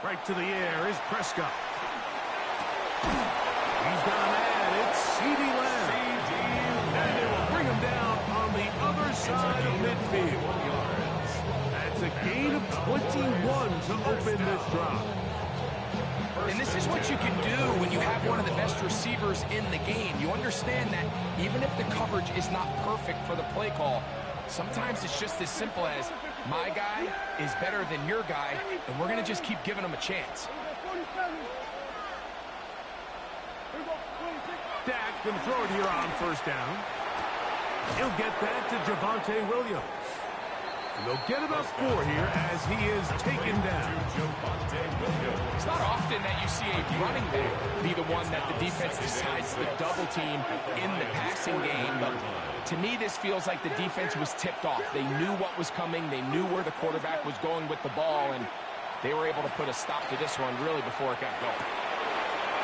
Right to the air is Prescott. He's got a man. It's CeeDee Lamb. And they will bring him down on the other side of midfield. That's a gain of 21 to open this drive. And this is what you can do when you have one of the best receivers in the game. You understand that even if the coverage is not perfect for the play call, sometimes it's just as simple as my guy is better than your guy, and we're going to just keep giving him a chance. Dak can throw it here on first down. He'll get that to Javonte Williams. And they'll get about 4 here as he is taken down. It's not often that you see a running back be the one that the defense decides to double team in the passing game, but to me this feels like the defense was tipped off. They knew what was coming, they knew where the quarterback was going with the ball, and they were able to put a stop to this one really before it got going.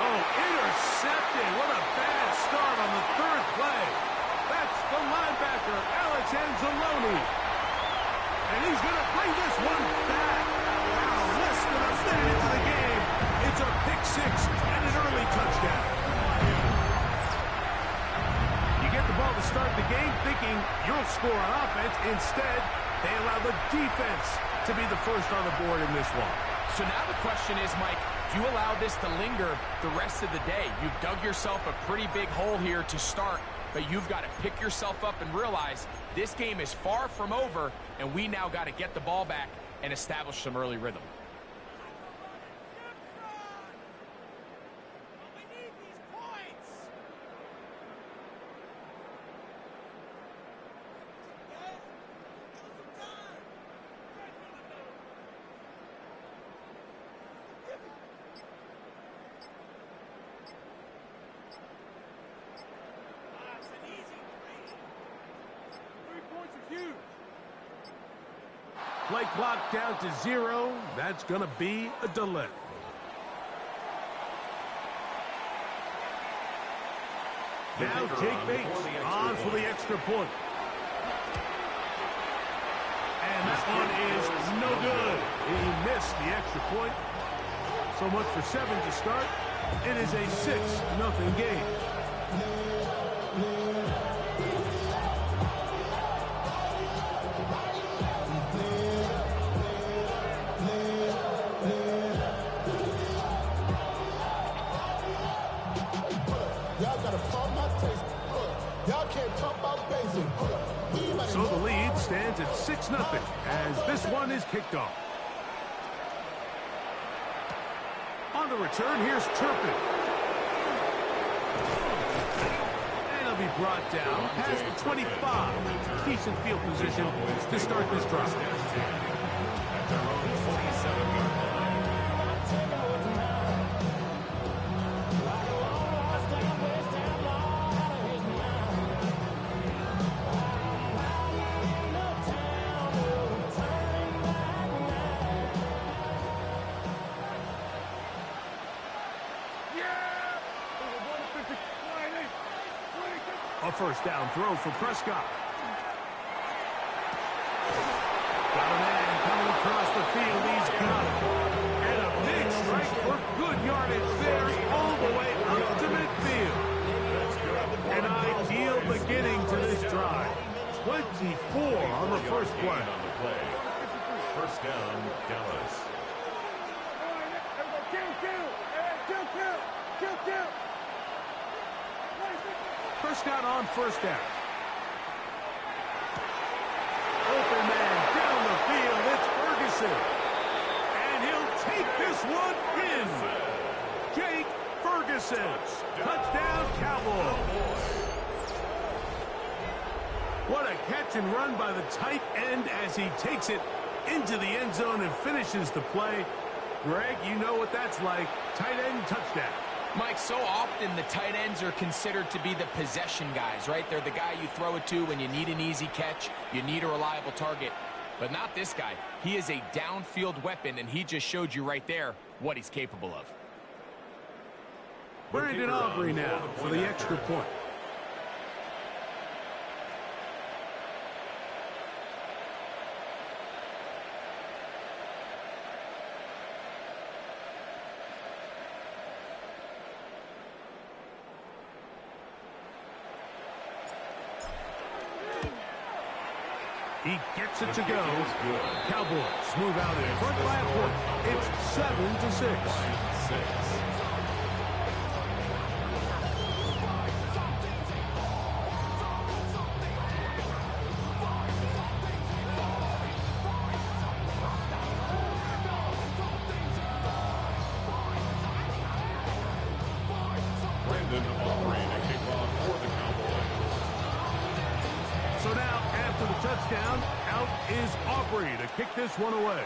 Oh, intercepted. What a bad start on the third play. That's the linebacker, Alex Anzalone. And he's going to bring this one back. Now, less than a minute into the game, it's a pick six and an early touchdown. You get the ball to start the game thinking you'll score on offense. Instead, they allow the defense to be the first on the board in this one. So now the question is, Mike, do you allow this to linger the rest of the day? You've dug yourself a pretty big hole here to start, but you've got to pick yourself up and realize this game is far from over, and we now got to get the ball back and establish some early rhythm. Play clock down to 0. That's going to be a delay. Now Jake Bates on for the extra point. And that one is no good. He missed the extra point. So much for 7 to start. It is a 6-0 game. So the lead stands at 6-0 as this one is kicked off. On the return, here's Turpin. And he'll be brought down past the 25. Decent field position to start this drive. A first down throw for Prescott. Got a man coming across the field. He's got it. And a for good yardage there all the way up to midfield. An ideal beginning to this drive. 24 on the first play. First down, Dallas. Prescott on first down. Open man down the field. It's Ferguson. And he'll take this one in. Jake Ferguson. Touchdown, Cowboys. What a catch and run by the tight end as he takes it into the end zone and finishes the play. Greg, you know what that's like. Tight end touchdown. Mike, so often the tight ends are considered to be the possession guys, right? They're the guy you throw it to when you need an easy catch, you need a reliable target. But not this guy. He is a downfield weapon, and he just showed you right there what he's capable of. Brandon Aubrey now for the extra point. He gets it to go. Cowboys move out in front by a point. It's 7-6. Brandon Aubrey to kick off for the Cowboys. So now, after the touchdown, out is Aubrey to kick this one away.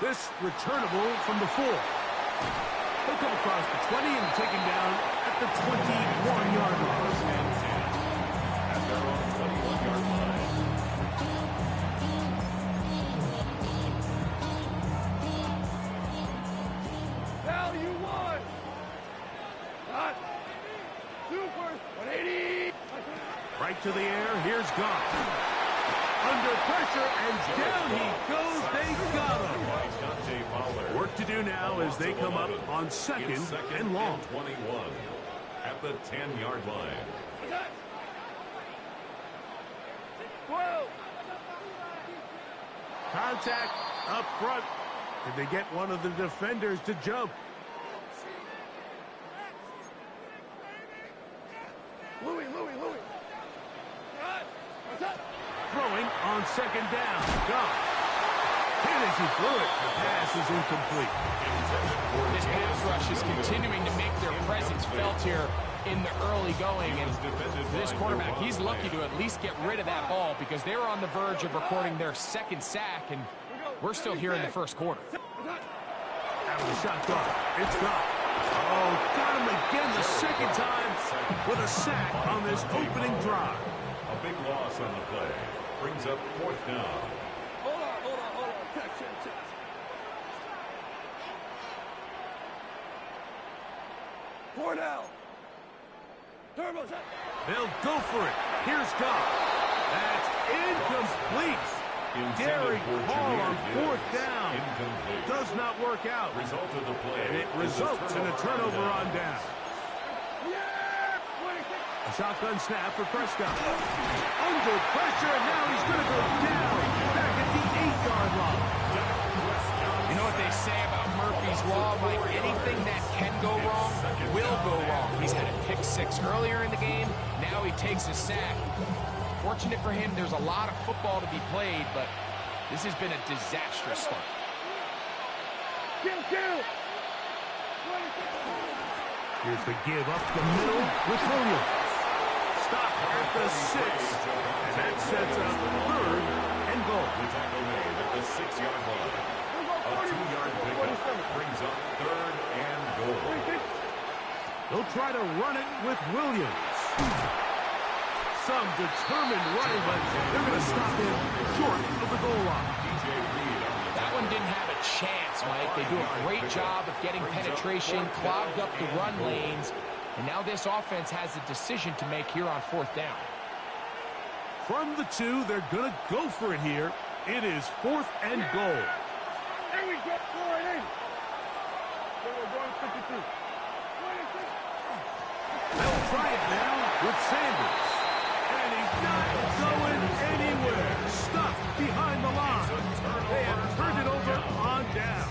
This returnable from the 4. He'll come across the 20 and taken down at the 21-yard line. At their own 21-yard line. Now you won. Hot. Super. 180. Right to the air. Here's Goff. Under pressure, and down he goes. They got him. Dante Fowler. Work to do now as they come up on second and long. 21 at the 10-yard line. Whoa. Contact up front. Did they get one of the defenders to jump? Louis. What's up? Throwing on second down. Goff. Hit as he threw it. The pass is incomplete. This pass rush is continuing to make their presence felt here in the early going. And this quarterback, he's lucky to at least get rid of that ball because they were on the verge of recording their second sack, and we're still here in the first quarter. Out of the shotgun. It's Goff. Oh, got him again the second time with a sack on this opening drive. A big loss on the play. Brings up fourth down. Hold on. Check. Cornell. Turbo's up. They'll go for it. Here's Goff. That's incomplete. Derek Hall on fourth down. Incomplete. Does not work out. Result of the play. And it results in a turnover on down. A shotgun snap for Prescott. Under pressure, and now he's going to go down back at the 8-yard line. You know what they say about Murphy's Law, Mike? Anything that can go wrong will go wrong. He's had a pick 6 earlier in the game. Now he takes a sack. Fortunate for him, there's a lot of football to be played, but this has been a disastrous start. Kill. Here's the give up the middle with Williams. Stop at the 6, and that sets up 3rd and goal. The tackle made at the 6-yard line. A 2-yard pickup brings up 3rd and goal. They'll try to run it with Williams. Some determined running, but they're going to stop him short of the goal line. That one didn't have a chance, Mike. They do a great job of getting penetration, clogged up the run lanes, and now this offense has a decision to make here on 4th down. From the 2, they're going to go for it here. It is 4th and goal. There we go. They'll try it now with Sanders. And he's not going anywhere. Stuffed behind the line. They have turned it over on down.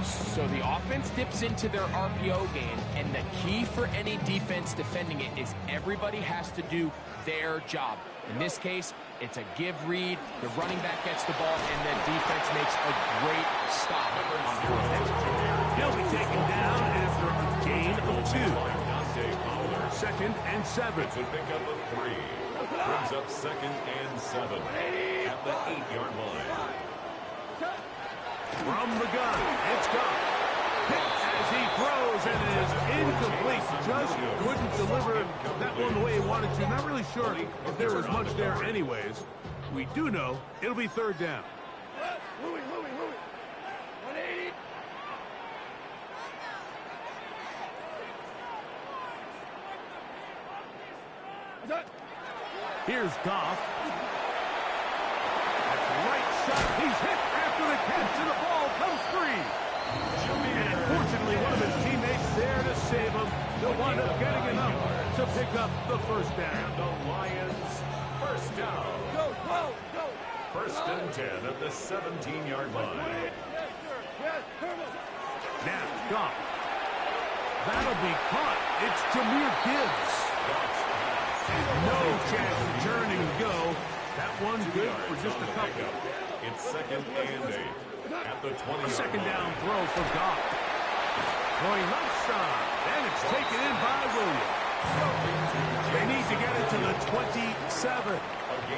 So the offense dips into their RPO game, and the key for any defense defending it is everybody has to do their job. In this case, it's a give read, the running back gets the ball, and the defense makes a great stop on fourth down. He'll be taken down after a gain of 2. Second and 7. It's a pickup of 3. Brings up second and 7 at the 8-yard line. From the gun, it's gone. Picked as he throws, and it is incomplete. Just couldn't deliver that one the way he wanted to. Not really sure if there was much there anyways. We do know it'll be third down. Louis. 180. Here's Goff. That's a right shot. He's hit after the catch, and the ball comes free. And fortunately, one of his teammates there to save him. He'll wind up getting enough to pick up the first down. The Lions, first down. Go. First and 10 at the 17-yard line. Yes, Herman. Now, Goff. That'll be caught. It's Jahmyr Gibbs. No chance to turn and go. That one good for just a couple. It's second and 8 at the 20-yard line. Second down throw for Goff. Going left side. And it's taken in by Williams. They need to get it to the 27.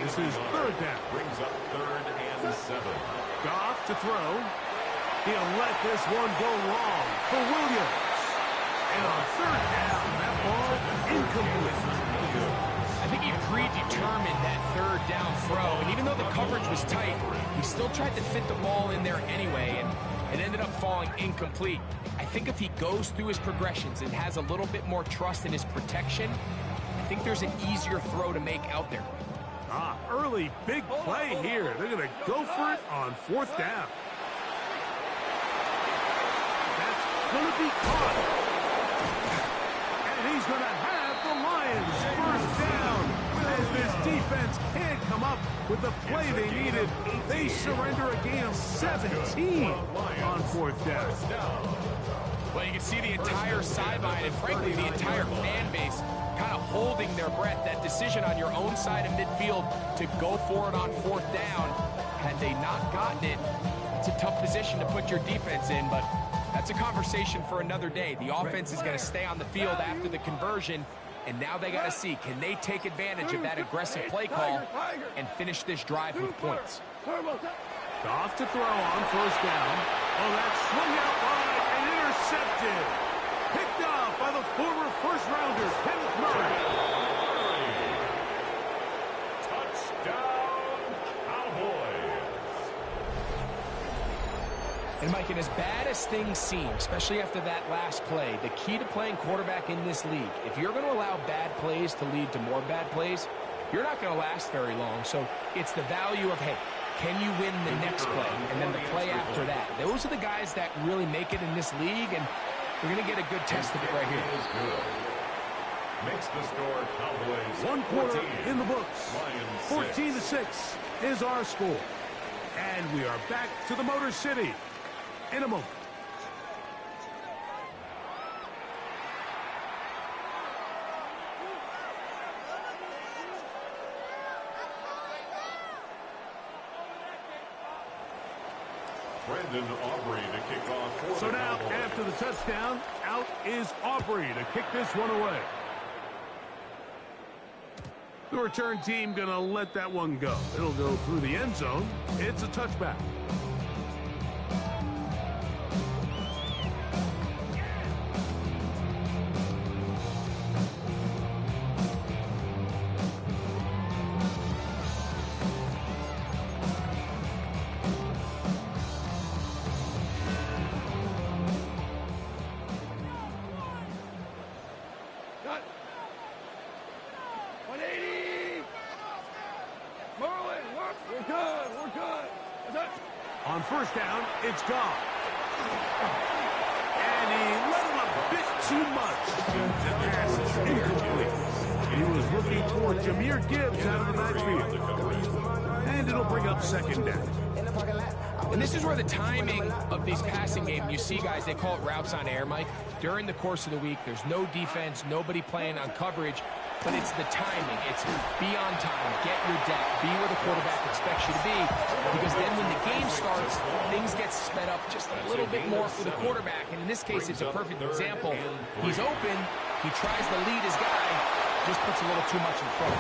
This is third down. Brings up third and 7. Goff to throw. He'll let this one go long for Williams. And on third down, that ball incomplete. I think he predetermined that third down throw, and even though the coverage was tight, he still tried to fit the ball in there anyway, and it ended up falling incomplete. I think if he goes through his progressions and has a little bit more trust in his protection, I think there's an easier throw to make out there. Early big play here. They're going to go for it on fourth down. That's going to be caught. And he's going to have the Lions first down. As this defense can't come up with the play they needed, they surrender a gain of 17 on fourth down. Well, you can see the entire sideline and, frankly, the entire fan base kind of holding their breath. That decision on your own side of midfield to go for it on fourth down, had they not gotten it, it's a tough position to put your defense in, but that's a conversation for another day. The offense is going to stay on the field after the conversion, and now they got to see, can they take advantage of that aggressive play call and finish this drive with points? Goff to throw on first down. Oh, that's swung out wide and intercepted. Picked off by the former first-rounder, Kenneth Murray. Touchdown, Cowboys. And Mike, and as bad as things seem, especially after that last play, the key to playing quarterback in this league, if you're going to allow bad plays to lead to more bad plays, you're not going to last very long. So it's the value of, hey, can you win the next play and then the play after that? Those are the guys that really make it in this league, and we're going to get a good test of it right here. Makes the score Cowboys. One quarter 14, in the books. Lions 14-6 is our score. And we are back to the Motor City in a moment. Brandon Aubrey to kick off for So the now, Cowboys. after the touchdown, out is Aubrey to kick this one away. The return team going to let that one go. It'll go through the end zone. It's a touchback. Cut. 180. Merlin, work. We're good. On first down, it's Goff. And he too much. The pass is incomplete. He was looking for Jahmyr Gibbs out of the backfield. And it'll bring up second down. And this is where the timing of these passing game, you see guys, they call it routes on air, Mike. During the course of the week, there's no defense, nobody playing on coverage, but it's the timing. It's be on time, get your depth, be where the quarterback expects you to be, because then when the game starts, things get sped up just a little bit more for the quarterback. And in this case, it's a perfect example. He's open, he tries to lead his guy, just puts a little too much in front.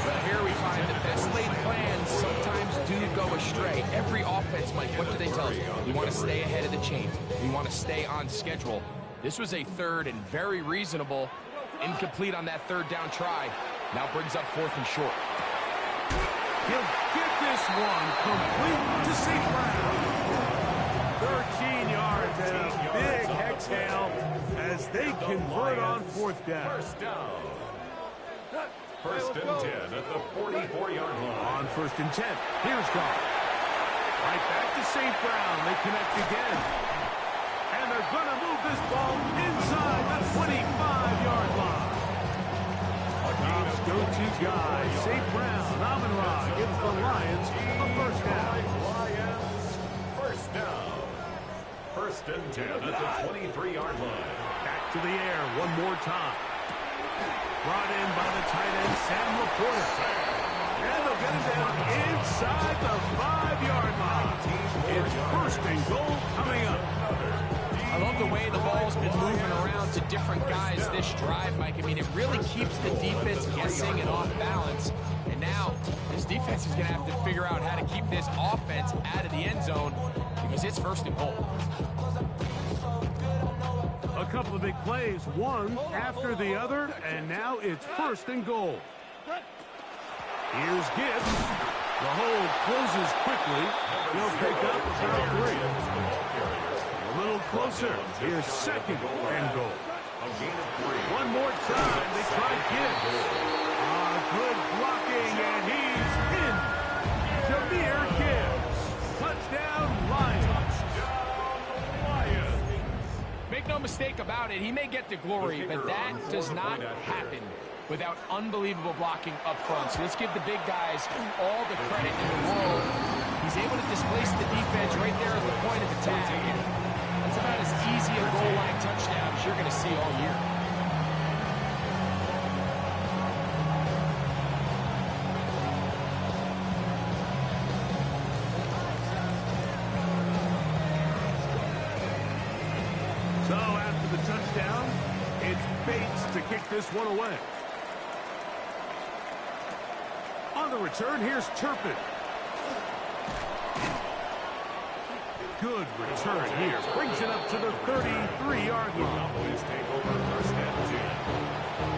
But here we find the best laid plans sometimes do go astray. Every offense, Mike, what do they tell us? We want to stay ahead of the chains. We want to stay on schedule. This was a third and very reasonable, incomplete on that third down try. Now brings up fourth and short. He'll get this one complete to St. Brown. 13 yards and a big exhale as they convert on fourth down. First and 10 at the 44-yard line. On first and 10, here's Goff. Right back to St. Brown. They connect again. And they're going to move this ball inside the 25-yard line. Goff's go-to guy, St. Brown. Amon-Ra gives the Lions a first down. First down. First and 10 at the 23-yard line. Back to the air one more time. Brought in by the tight end, Sam Laporta. And they'll get him down inside the 5-yard line. It's first and goal coming up. I love the way the ball's been moving around to different guys this drive, Mike. I mean, it really keeps the defense guessing and off balance. And now, this defense is going to have to figure out how to keep this offense out of the end zone because it's first and goal. A couple of big plays, one after the other, and now it's first and goal. Here's Gibbs. The hold closes quickly. He'll pick up about 3. A little closer. Here's second and goal. One more time. They try Gibbs. Good blocking, and he's in. Jahmyr Gibbs. Touchdown, Lions. Make no mistake about it, he may get the glory, but that does not happen without unbelievable blocking up front. So let's give the big guys all the credit in the world. He's able to displace the defense right there at the point of attack. And that's about as easy a goal line touchdown as you're going to see all year. So after the touchdown, it's Bates to kick this one away. On the return, here's Turpin. Good return here. Brings it up to the 33-yard line. Cowboys take over first and 10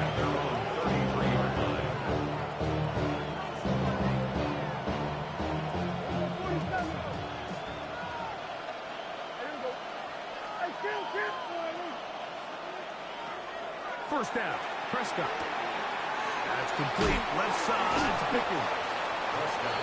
at their own 33-yard line. First down, Prescott. That's complete. Left side to Pickens.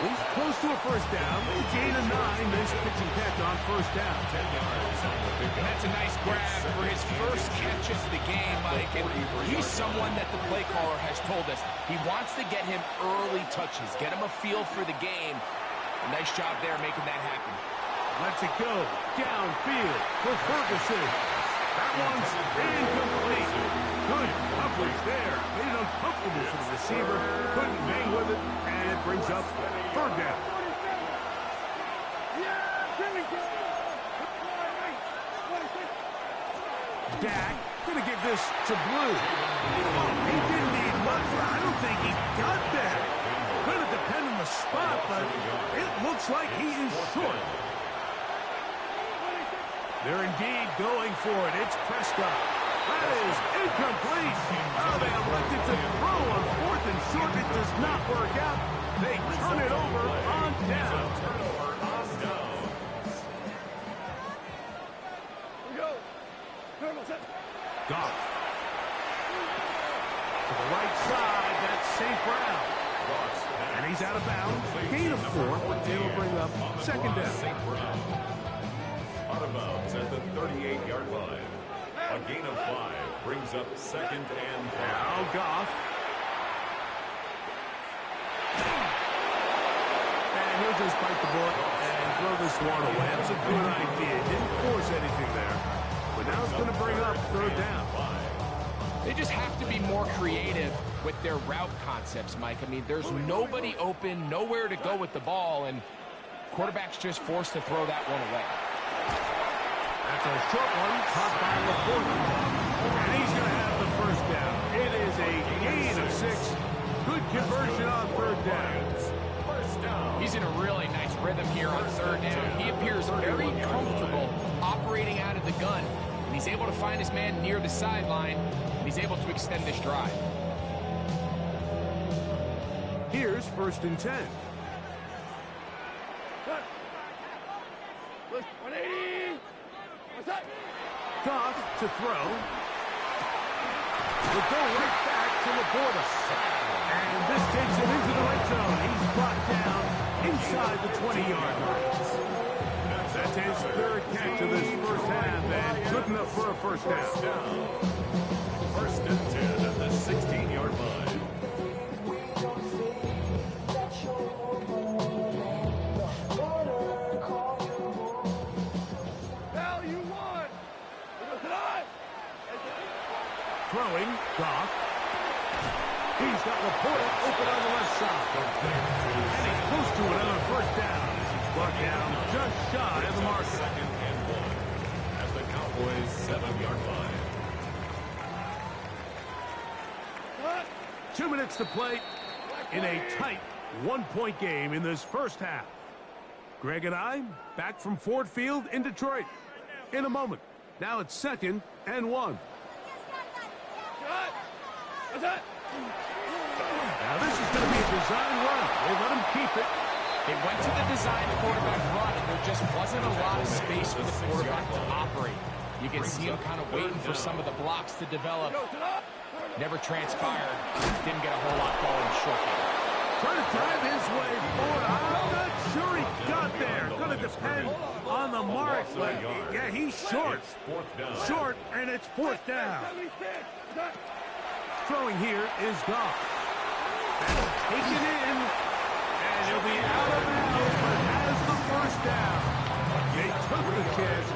He's close to a first down. They gain a 9. Nice pitch and catch on first down. 10 yards on the pickup. That's a nice grab for his first catch of the game, Mike. And he's someone that the play caller has told us he wants to get him early touches, get him a feel for the game. A nice job there making that happen. Lets it go downfield for Ferguson. That one's incomplete. Good coverage there. Made it uncomfortable for the receiver. Couldn't hang with it, and it brings up third down. Dak gonna give this to Blue. Oh, he didn't need much, but I don't think he got that. Gonna depend on the spot, but it looks like he is short. They're indeed going for it. It's Prescott. That is incomplete. Oh, they elected to throw on fourth and short. It does not work out. They turn it over on down. Goff. To the right side, that's St. Brown. And he's out of bounds. Gain of 4. It'll bring up second down. Out of bounds at the 38-yard line. A gain of 5 brings up 2nd and 5. Now Goff. And he'll just bite the bullet and throw this one away. That's a good idea. Didn't force anything there. But now it's going to bring up 3rd down. They just have to be more creative with their route concepts, Mike. I mean, there's nobody open, nowhere to go with the ball, and quarterback's just forced to throw that one away. That's a short one, caught by Laporta. And he's going to have the 1st down. It is a gain of 6. Good conversion on 3rd down. He's in a really nice rhythm here on 3rd down. He appears very comfortable operating out of the gun. And he's able to find his man near the sideline, and he's able to extend this drive. Here's 1st and 10. Goff to throw. Will go right back to Laporta. And this takes him into the red zone. He's brought down inside the 20-yard line. That's his 3rd catch of this 1st half, and good enough for a 1st down. 1st and 10 at the 16-yard line. Throwing, Goff. He's got Laporta open on the left side. And he's close to it on a 1st down. He's brought down just shy of the mark. 2nd and 1 at the Cowboys' 7-yard line. 2 minutes to play in a tight 1-point game in this 1st half. Greg and I back from Ford Field in Detroit in a moment. Now it's 2nd and 1. Now this is going to be a design run. They let him keep it. They went to the design quarterback run, and there just wasn't a lot of space for the quarterback to operate. You can see him kind of waiting for some of the blocks to develop. Never transpired. Didn't get a whole lot going short game. Trying to drive his way forward. I'm not sure he got there. Going to depend on the mark. But yeah, he's short. Short, and it's 4th down. Throwing here is Goff. Taken in, and he'll be out of bounds, but has the 1st down. They took the chance,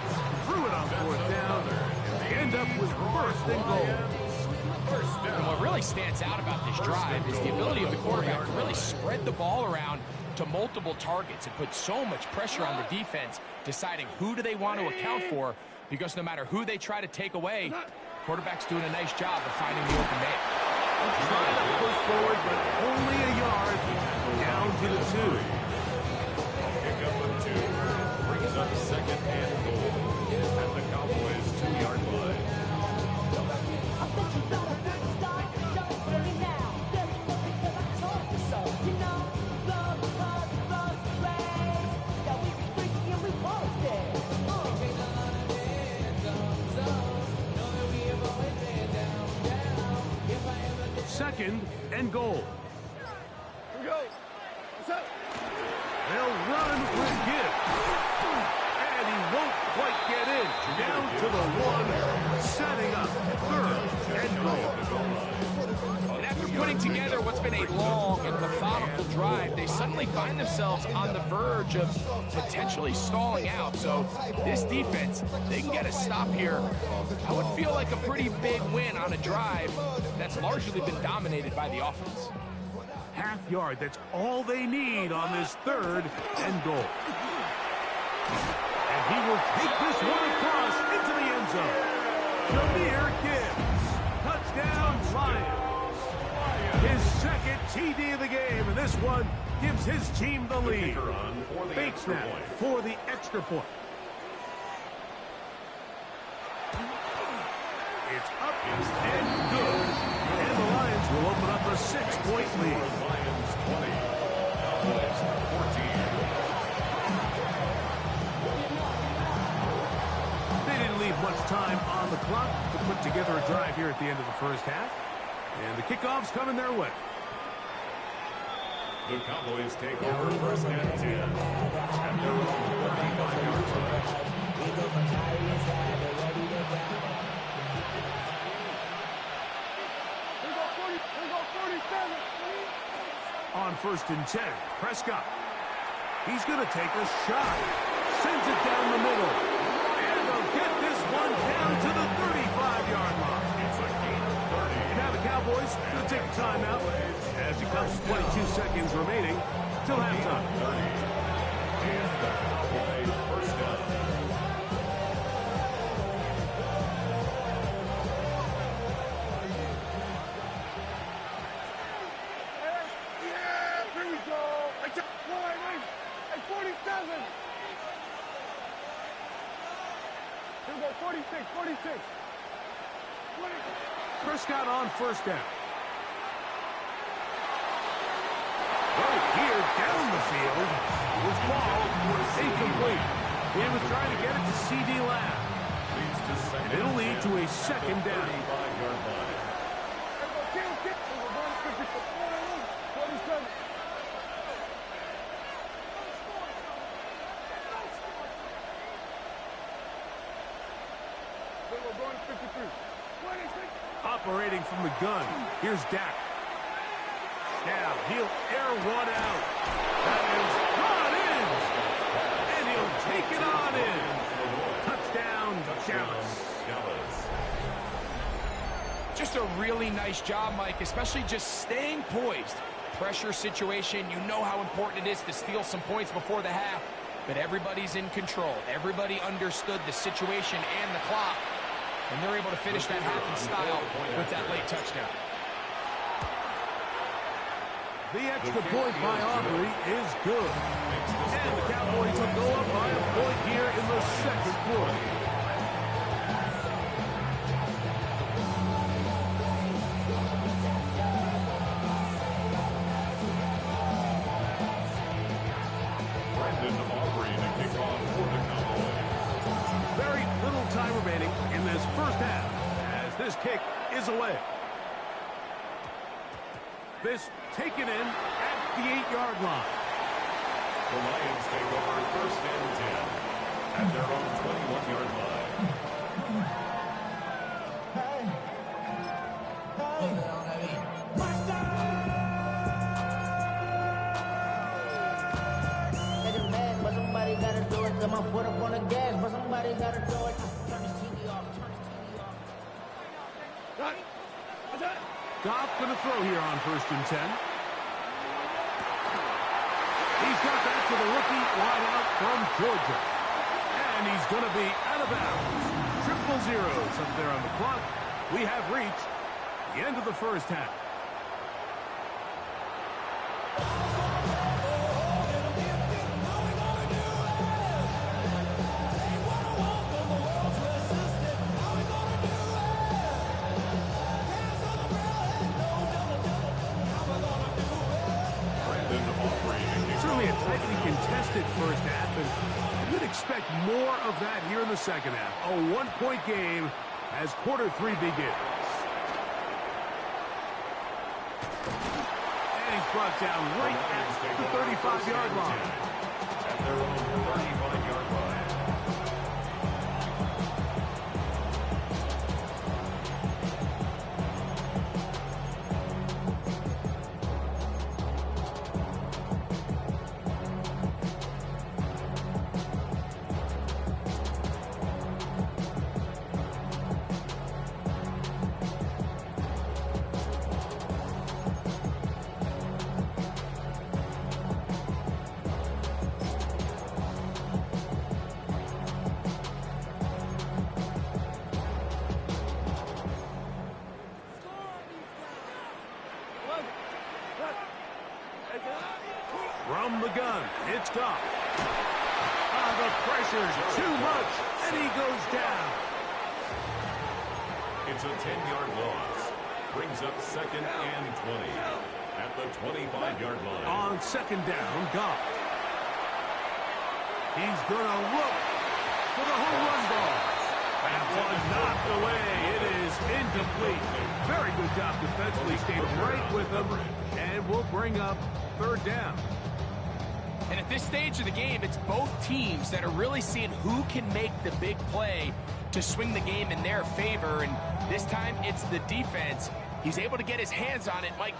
threw it on 4th down, and they end up with 1st and goal. And what really stands out about this drive is the ability of the quarterback to really spread the ball around to multiple targets and put so much pressure on the defense, deciding who do they want to account for, because no matter who they try to take away, quarterback's doing a nice job of finding the open man. Trying to push forward, but only a yard down to the 2. Pick up of 2 brings up 2nd and goal at the Cowboys' 2-yard line. Second and goal. Here we go. What's up? They'll run with Gibbs. And he won't quite get in. Down to the 1, setting up 3rd and goal. And after putting together what's been a long and methodical drive, they suddenly find themselves on the verge of potentially stalling out. So this defense, they can get a stop here. I would feel like a pretty big win on a drive that's largely been dominated by the offense. Half yard, that's all they need on this 3rd and goal. And he will take this one across into the end zone. Jahmyr Gibbs, touchdown Lions. His 2nd TD of the game, and this one gives his team the lead. Fake snap for the extra point. It's up and good. And the Lions will open up a 6-point lead. Lions 20, Cowboys 14. They didn't leave much time on the clock to put together a drive here at the end of the 1st half. And the kickoff's coming their way. The Cowboys take over 1st and 10 at their own 35-yard line. On 1st and 10, Prescott. He's going to take a shot. Sends it down the middle. And they'll get this one down to the 35-yard line. It's a gain of 30. Now the Cowboys going to take a timeout as it comes 22 seconds remaining till halftime. 30. And the Cowboys first down. Here we go. Hey, 47. Here we go, 46, 46. 20. Prescott on 1st down. Right here down the field. This ball was incomplete. He was trying to get it to C.D. Lamb. Leads to second. And it'll lead to a second down. 35-yard line. Here we go, 47. We're going to 53. 26. Operating from the gun. Here's Dak. Now he'll air one out. That is brought in. And he'll take it on in. Touchdown, Dallas. Just a really nice job, Mike, especially just staying poised. Pressure situation, you know how important it is to steal some points before the half, but everybody's in control. Everybody understood the situation and the clock, and they're able to finish that half in style with that late touchdown. The extra point by Aubrey is good. And the Cowboys will go up by a point here in the second quarter. Brandon Aubrey to kick off for the Cowboys. Very little time remaining in this first half as this kick is away. This taken in at the 8-yard line. The Lions take over 1st and 10 at their own 21-yard line. Niggas mad, but somebody gotta do it. Got my foot up on the gas, but somebody gotta do it. Turn this TV off, turn this TV off. Goff going to throw here on 1st and 10. He's got back to the rookie wideout from Georgia. And he's going to be out of bounds. Triple zeros up there on the clock. We have reached the end of the first half. Certainly a tightly contested first half, and you'd expect more of that here in the second half. A one-point game as quarter 3 begins. And he's brought down right at the 35-yard line. At their own 35-yard line. From the gun, it's Goff. The pressure's too much, and he goes down. It's a 10-yard loss. Brings up 2nd and 20 at the 25-yard line. On 2nd down, Goff. He's going to look for the home run ball. That one knocked away. It is incomplete. Very good job defensively. Stayed right with him, and will bring up 3rd down. And at this stage of the game, it's both teams that are really seeing who can make the big play to swing the game in their favor. And this time, it's the defense. He's able to get his hands on it. Mike,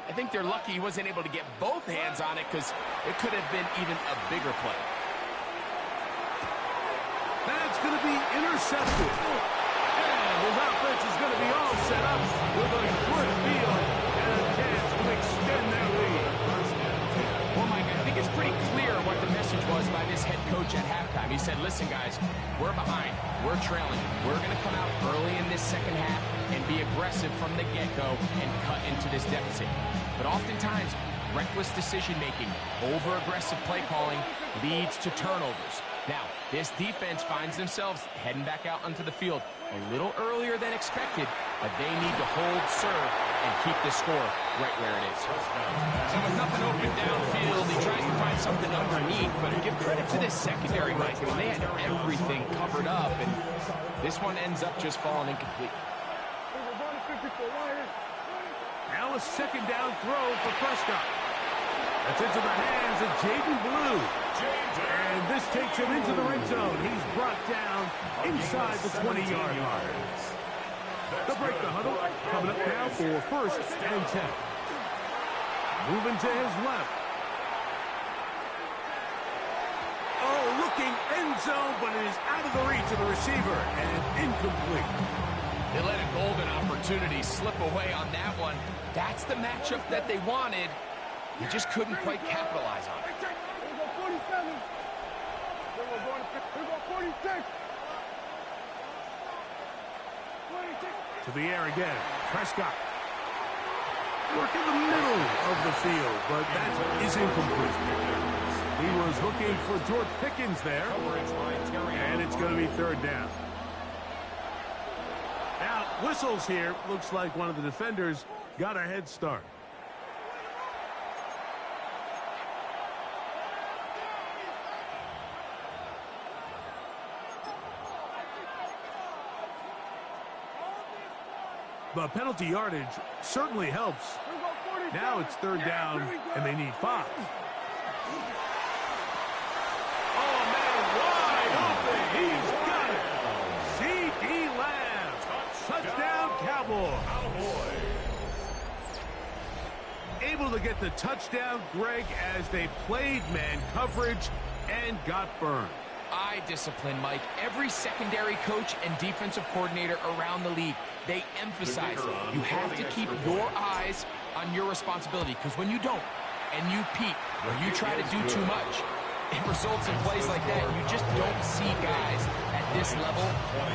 I think they're lucky he wasn't able to get both hands on it because it could have been even a bigger play. That's going to be intercepted. And his offense is going to be all set up with a good field and a chance to extend their lead. Well, Mike, I think it's pretty clear what the message was by this head coach at halftime. He said, listen, guys, we're behind. We're trailing. We're going to come out early in this second half and be aggressive from the get-go and cut into this deficit. But oftentimes, reckless decision-making, over-aggressive play calling leads to turnovers. Now, this defense finds themselves heading back out onto the field a little earlier than expected, but they need to hold serve and keep the score right where it is. And with nothing open downfield, he tries to find something underneath, but give credit to this secondary, Mike. I mean, they had everything covered up, and this one ends up just falling incomplete. Now a second down throw for Prescott. That's into the hands of Jaden Blue. And this takes him into the red zone. He's brought down inside the 20-yard line. They'll break the huddle. Coming up now for 1st and 10. Moving to his left. Oh, looking end zone, but it is out of the reach of the receiver and incomplete. They let a golden opportunity slip away on that one. That's the matchup that they wanted. They just couldn't quite capitalize on it. To the air again. Prescott. Work in the middle of the field, but that is incomplete. He was looking for George Pickens there. And it's going to be 3rd down. Now, whistles here. Looks like one of the defenders got a head start. The penalty yardage certainly helps. Now it's 3rd down, and they need 5. Oh, man, wide open. He's got it. C.D. Lamb. Touchdown, Cowboys. Able to get the touchdown, Greg, as they played man coverage and got burned. Eye discipline, Mike. Every secondary coach and defensive coordinator around the league, they emphasize you have to keep your eyes on your responsibility, because when you don't and you peek or you try to do too much, it results in plays like that. You just don't see guys at this level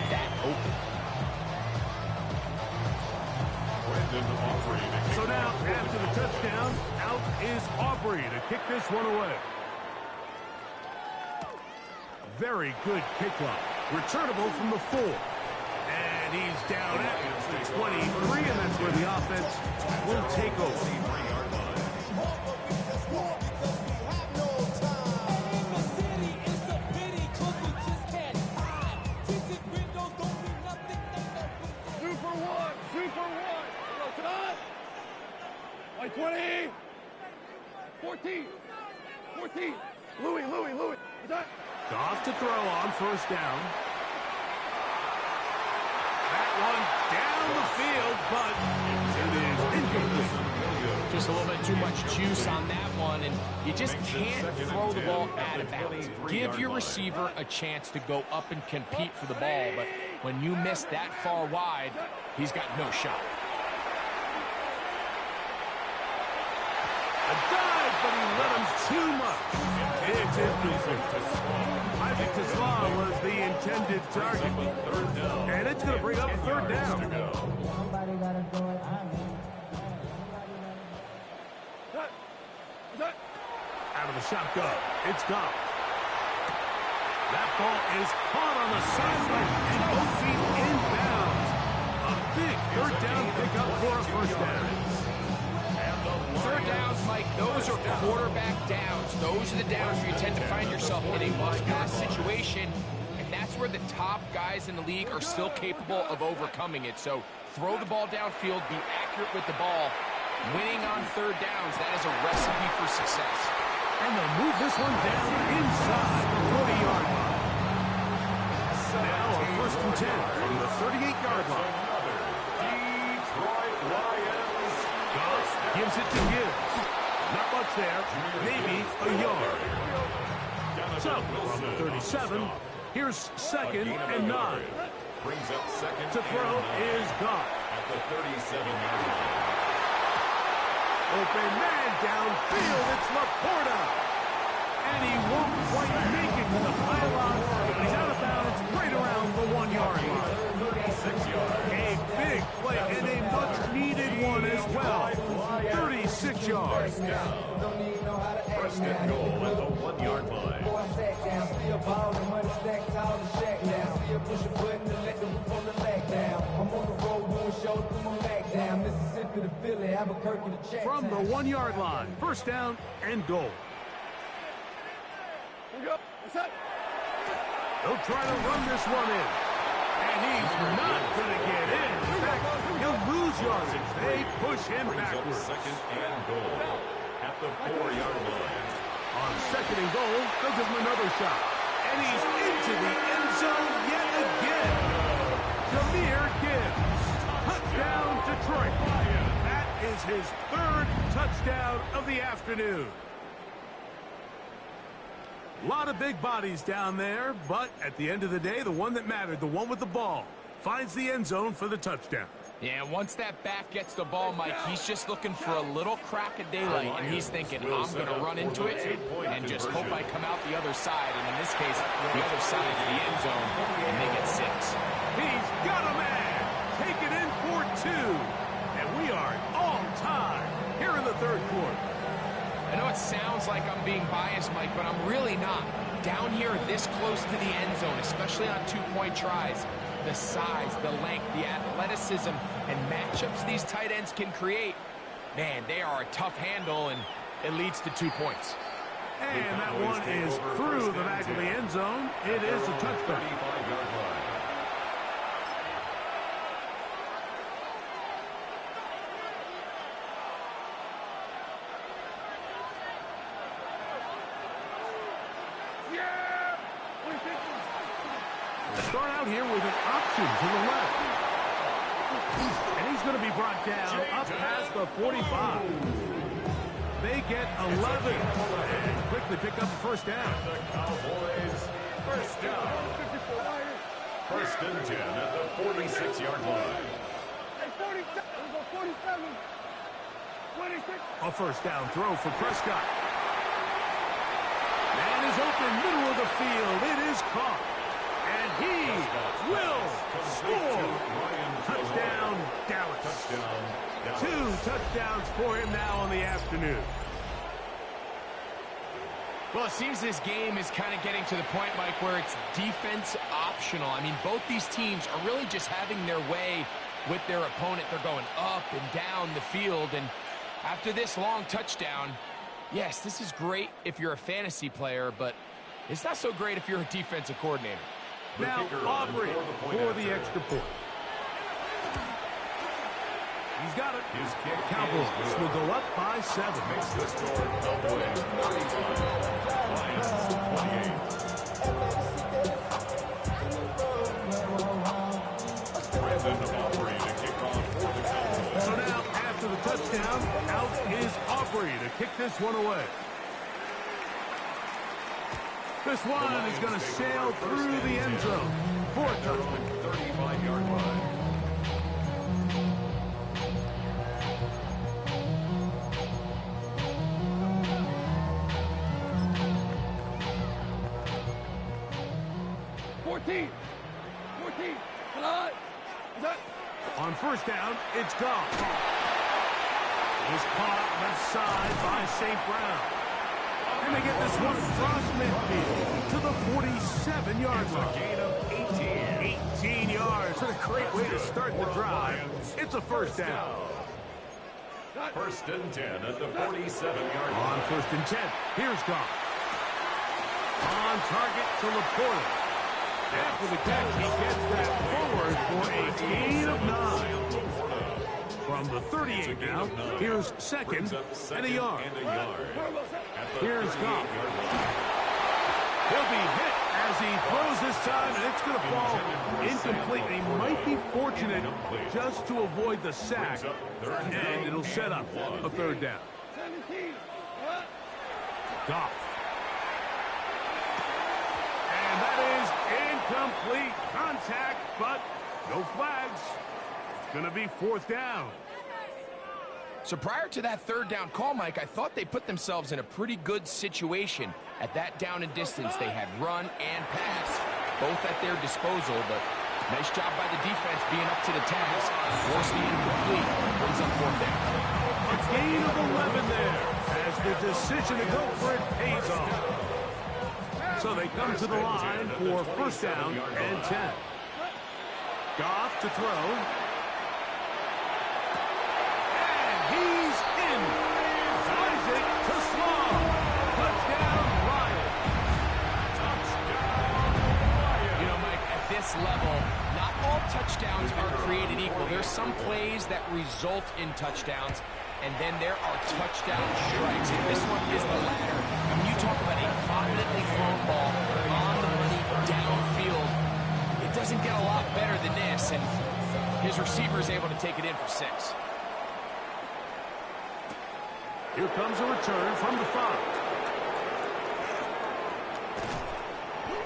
that open. So now, after the touchdown, out is Aubrey to kick this one away. Very good kickoff. Returnable from the 4. And he's down at the 23, and that's where the offense will take over. Like 20, 14, Louis. Is that? Off to throw on 1st down. That one down the field, but it is incomplete. Just a little bit too much juice on that one, and you just can't throw the ball out of bounds. Give your receiver a chance to go up and compete for the ball, but when you miss that far wide, he's got no shot. A dive, but he let him too much. It's incomplete. Isaac Tesla was the intended target. And it's going to bring up 3rd down. Somebody gotta do it. Out of the shotgun. It's gone. That ball is caught on the sideline and both feet inbounds. A big 3rd down pickup for a 1st down. 3rd downs, Mike, those are quarterback downs. Those are the downs where you tend to find yourself in a must-pass situation, and that's where the top guys in the league are still capable of overcoming it. So throw the ball downfield, be accurate with the ball. Winning on 3rd downs, that is a recipe for success. And they'll move this one down inside the 40-yard line. Now a 1st and 10 from the 38-yard line. Detroit Lions. Goff gives it to Gibbs. Not much there. Maybe a yard. So, from the 37, here's 2nd and 9. Brings up second To throw is Goff. at the 37-yard line. Open man downfield. It's Laporta. And he won't quite make it to the pylon. He's out of bounds right around the 1-yard line. 36 yards. A big play and a much-needed one as well. 36 yards. First and goal at the 1-yard line. From the 1-yard line, first down and goal. Here we go. What's up? They'll try to run this one in. And he's not going to get in. In fact, he'll lose yardage. They push him Brings up backwards. second and goal at the 4-yard line. On 2nd and goal, they'll give him another shot. And he's into the end zone yet again. Jahmyr Gibbs. Touchdown, Detroit. That is his 3rd touchdown of the afternoon. A lot of big bodies down there, but at the end of the day, the one that mattered, the one with the ball, finds the end zone for the touchdown. Yeah, once that back gets the ball, Mike, he's just looking for a little crack of daylight, and he's thinking, I'm going to run into it and just hope I come out the other side, and in this case, the other side of the end zone, and they get 6. He's got a man. Take it in for 2. And we are all tied here in the 3rd quarter. I know it sounds like I'm being biased, Mike, but I'm really not. Down here this close to the end zone, especially on 2-point tries, the size, the length, the athleticism, and matchups these tight ends can create, man, they are a tough handle, and it leads to 2 points. And that one is through the back of the end zone. It is a touchdown. 35-yard line. Yeah! What do you think? Start out here with an option to the left. And he's going to be brought down up past the 45. They get 11 and quickly pick up the first down. The Cowboys first down. 54 Lions. First and 10 at the 46-yard line. Hey, 47. We'll go 47. 26. A first down throw for Prescott. Man is open, middle of the field. It is caught. And he will score. Touchdown, Dallas. Touchdown. 2 touchdowns for him now on the afternoon. Well, it seems this game is kind of getting to the point, Mike, where it's defense optional. I mean, both these teams are really just having their way with their opponent. They're going up and down the field, and after this long touchdown, yes, this is great if you're a fantasy player, but it's not so great if you're a defensive coordinator. Now Aubrey for the extra point. He's got it. His kick Cowboys will go up by 7. makes the score Cowboys 35, Lions 28. Brandon Aubrey to kick off for the Cowboys. So now, after the touchdown, out is Aubrey to kick this one away. This one is going to sail through the end zone for a touchdown. 35-yard line. On first down, it's Goff. He's caught left side by St. Brown. And they get this one across midfield to the 47-yard line. Gain of 18. 18 yards. What a great way to start the drive. It's a first down. First and 10 at the 47-yard line. On first and 10, here's Goff. On target to Laporta. After the catch, he gets that forward for a gain of 9. From the 38 now, here's second and a yard. Here's Goff. He'll be hit as he throws this time, and it's going to fall incomplete. He might be fortunate just to avoid the sack, and it'll set up a third down. 17. What? Goff. And that is incomplete contact, but no flags. It's going to be fourth down. So prior to that third down call, Mike, I thought they put themselves in a pretty good situation. At that down and distance, they had run and pass, both at their disposal, but nice job by the defense being up to the task. Force the incomplete, brings up fourth down. A gain of 11 there, as the decision to go for it pays off. So they come to the line for first down and 10. Goff to throw. He's in. Flies it to Slaw. Touchdown, Lions. You know, Mike, at this level, not all touchdowns are created equal. There's some plays that result in touchdowns, and then there are touchdown strikes. And this one is the latter. And when you talk about a confidently thrown ball on the money downfield, it doesn't get a lot better than this, and his receiver is able to take it in for 6. Here comes a return from the 5.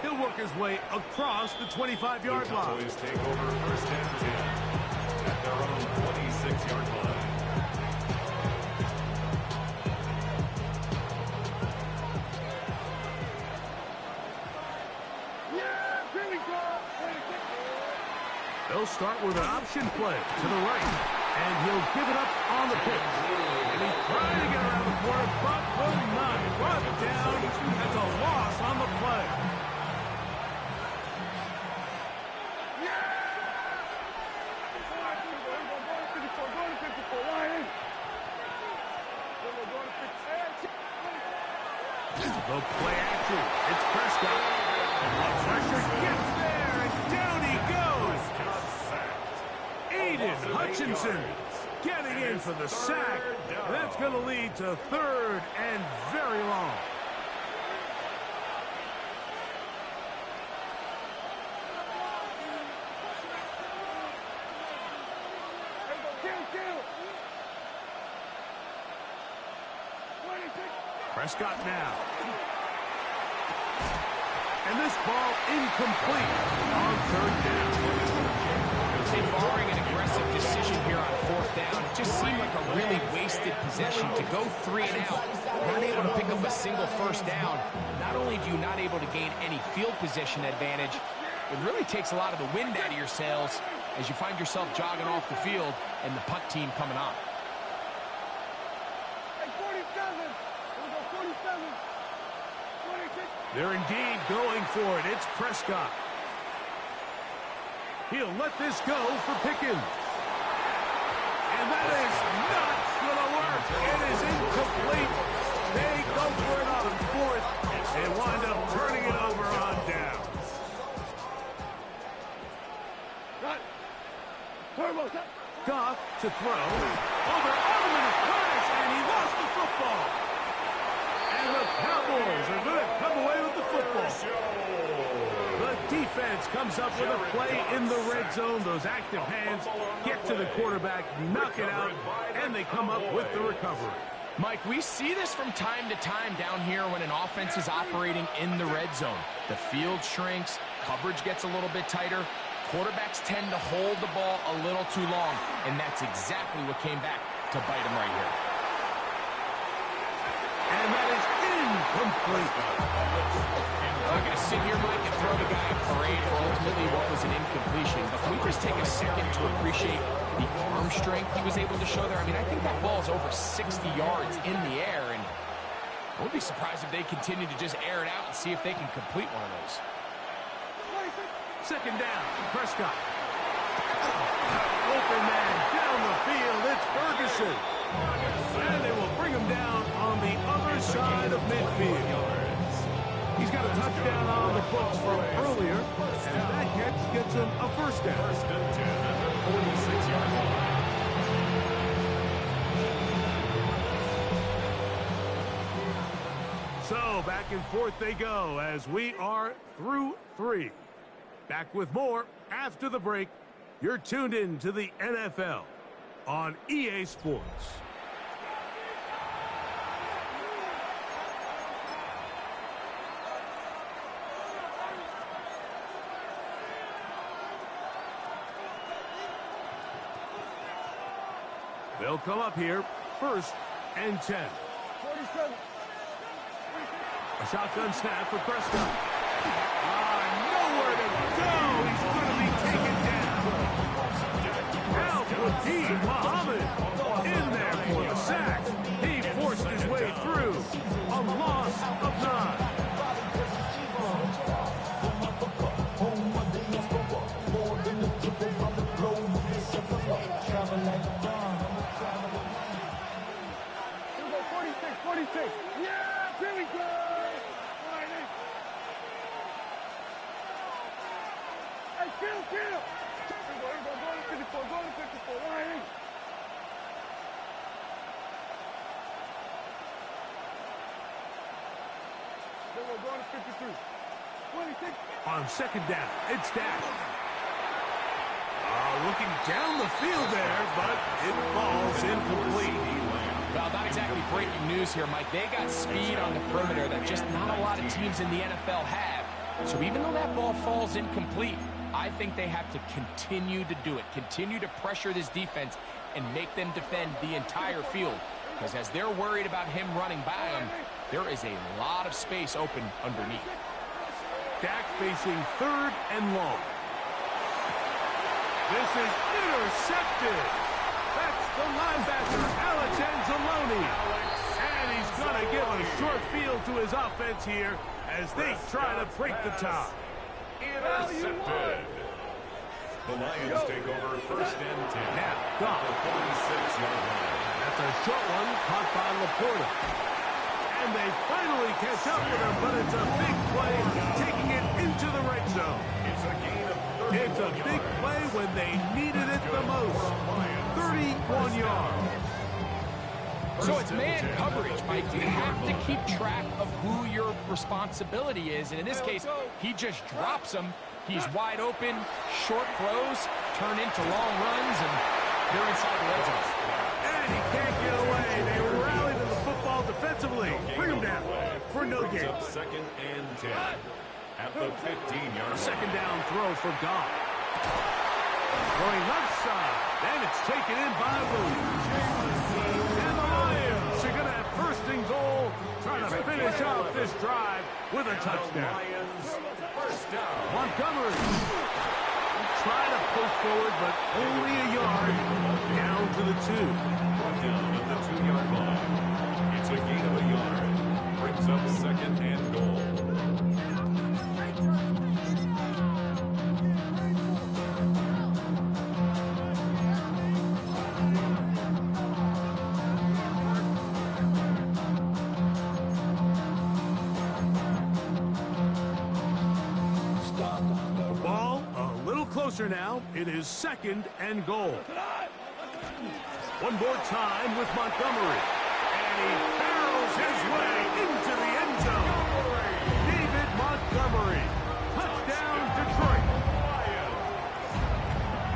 He'll work his way across the 25-yard line. Cowboys take over first and 10 at their own 26-yard line. Yeah, here we go. They'll start with an option play to the right, and he'll give it up on the pitch. And he's trying to get around the corner, but will not. Brought down. That's a loss on the play. The play action. It's Prescott. The pressure gets there, and down he goes. Aiden Hutchinson getting in for the sack. And that's going to lead to third and very long. Prescott now. And this ball incomplete on third down. See, barring an aggressive decision here on fourth down, it just seemed like a really wasted possession to go 3 and out, not able to pick up a single first down. Not only do you not able to gain any field position advantage, it really takes a lot of the wind out of your sails as you find yourself jogging off the field and the punt team coming on. They're indeed going for it. It's Prescott. He'll let this go for Pickens. And that is not going to work. It is incomplete. They go for it on fourth and wind up turning it over on down. Goff to throw. Over the flash, and he lost the football. And the Cowboys are going to come away with the football. The defense comes up with a play in the red zone. Those active hands get to the quarterback, knock it out, and they come up with the recovery. Mike, we see this from time to time down here when an offense is operating in the red zone. The field shrinks, coverage gets a little bit tighter, quarterbacks tend to hold the ball a little too long, and that's exactly what came back to bite them right here. And that is incomplete. I'm going to sit here, Mike, and throw the guy a parade for ultimately what was an incompletion. But can we just take a second to appreciate the arm strength he was able to show there? I mean, I think that ball is over 60 yards in the air, and I wouldn't be surprised if they continue to just air it out and see if they can complete one of those. Second down, Prescott. Open man down the field. It's Ferguson. And they will bring him down on the other side of midfield. He's got a touchdown on the books from earlier, and that catch gets him a first down. First and 10 at the 46-yard line. So back and forth they go as we are through 3. Back with more after the break. You're tuned in to the NFL on EA Sports. They'll come up here, 1st and 10. 47. A shotgun snap for Prescott. Nowhere to go. He's going to be taken down. Al-Quadin Muhammad in there for the sack. He forced his way through. A loss of 9. Yeah, here we go! All right, hey, kill! Here we go, go to 54, go to 54, all right, Then we're going to 53. 26. On 2nd down, it's Dak. Looking down the field there, but it falls incomplete. Well, not exactly breaking news here, Mike. They got speed on the perimeter that just not a lot of teams in the NFL have. So even though that ball falls incomplete, I think they have to continue to do it. Continue to pressure this defense and make them defend the entire field. Because as they're worried about him running by them, there is a lot of space open underneath. Dak facing 3rd and long. This is intercepted. That's the linebacker, Alex Anzalone. And he's going to give a short field to his offense here as they try to break the tie. Intercepted. The Lions take over 1st and 10. Now, Goff. The 46-yard line. That's a short one caught by Laporta. And they finally catch up with him, but it's a big play, taking it into the red zone. It's a gain of 31 It's a big play when they needed it the most. 31 yards. So it's man coverage, Mike. You have to keep track of who your responsibility is. And in this case, he just drops him. He's wide open, short throws, turn into long runs, and they're inside the red zone. And he can't get away. They rally to the football defensively. Bring him down for no gain. 2nd and 10. At the 15-yard A 2nd down throw for Goff. Going left side. And it's taken in by Williams. And the Lions are going to have 1st and goal, trying to finish off this drive with a touchdown. Lions, 1st down. Montgomery trying to push forward, but only a yard down to the 2. Down at the 2-yard line. It's a gain of a yard. Brings up 2nd and goal. Closer now. It is 2nd and goal. One more time with Montgomery. And he barrels his way into the end zone. David Montgomery. Touchdown, Detroit.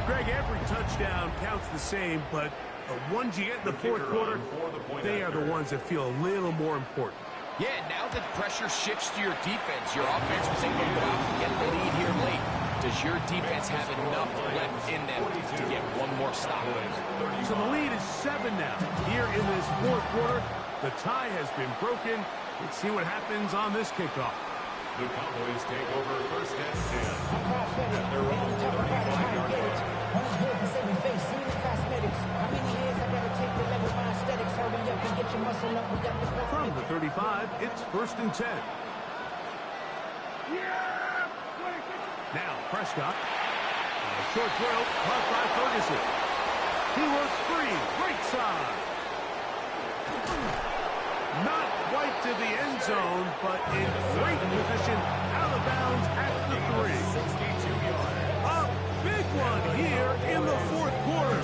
Greg, every touchdown counts the same, but the ones you get in the 4th quarter, they are the ones that feel a little more important. Yeah, now that pressure shifts to your defense, your offense was able to go out and get the lead here late. Does your defense have enough left in them to get one more stop? So the lead is 7 now. Here in this 4th quarter, the tie has been broken. Let's see what happens on this kickoff. The Cowboys take over 1st and 10. At their own 35-yard line. From the 35, it's 1st and 10. Now Prescott. A short throw caught by Ferguson. He works free. Right side. Not quite to the end zone, but in great position out of bounds at the 3. 62-yard. A big one here in the 4th quarter.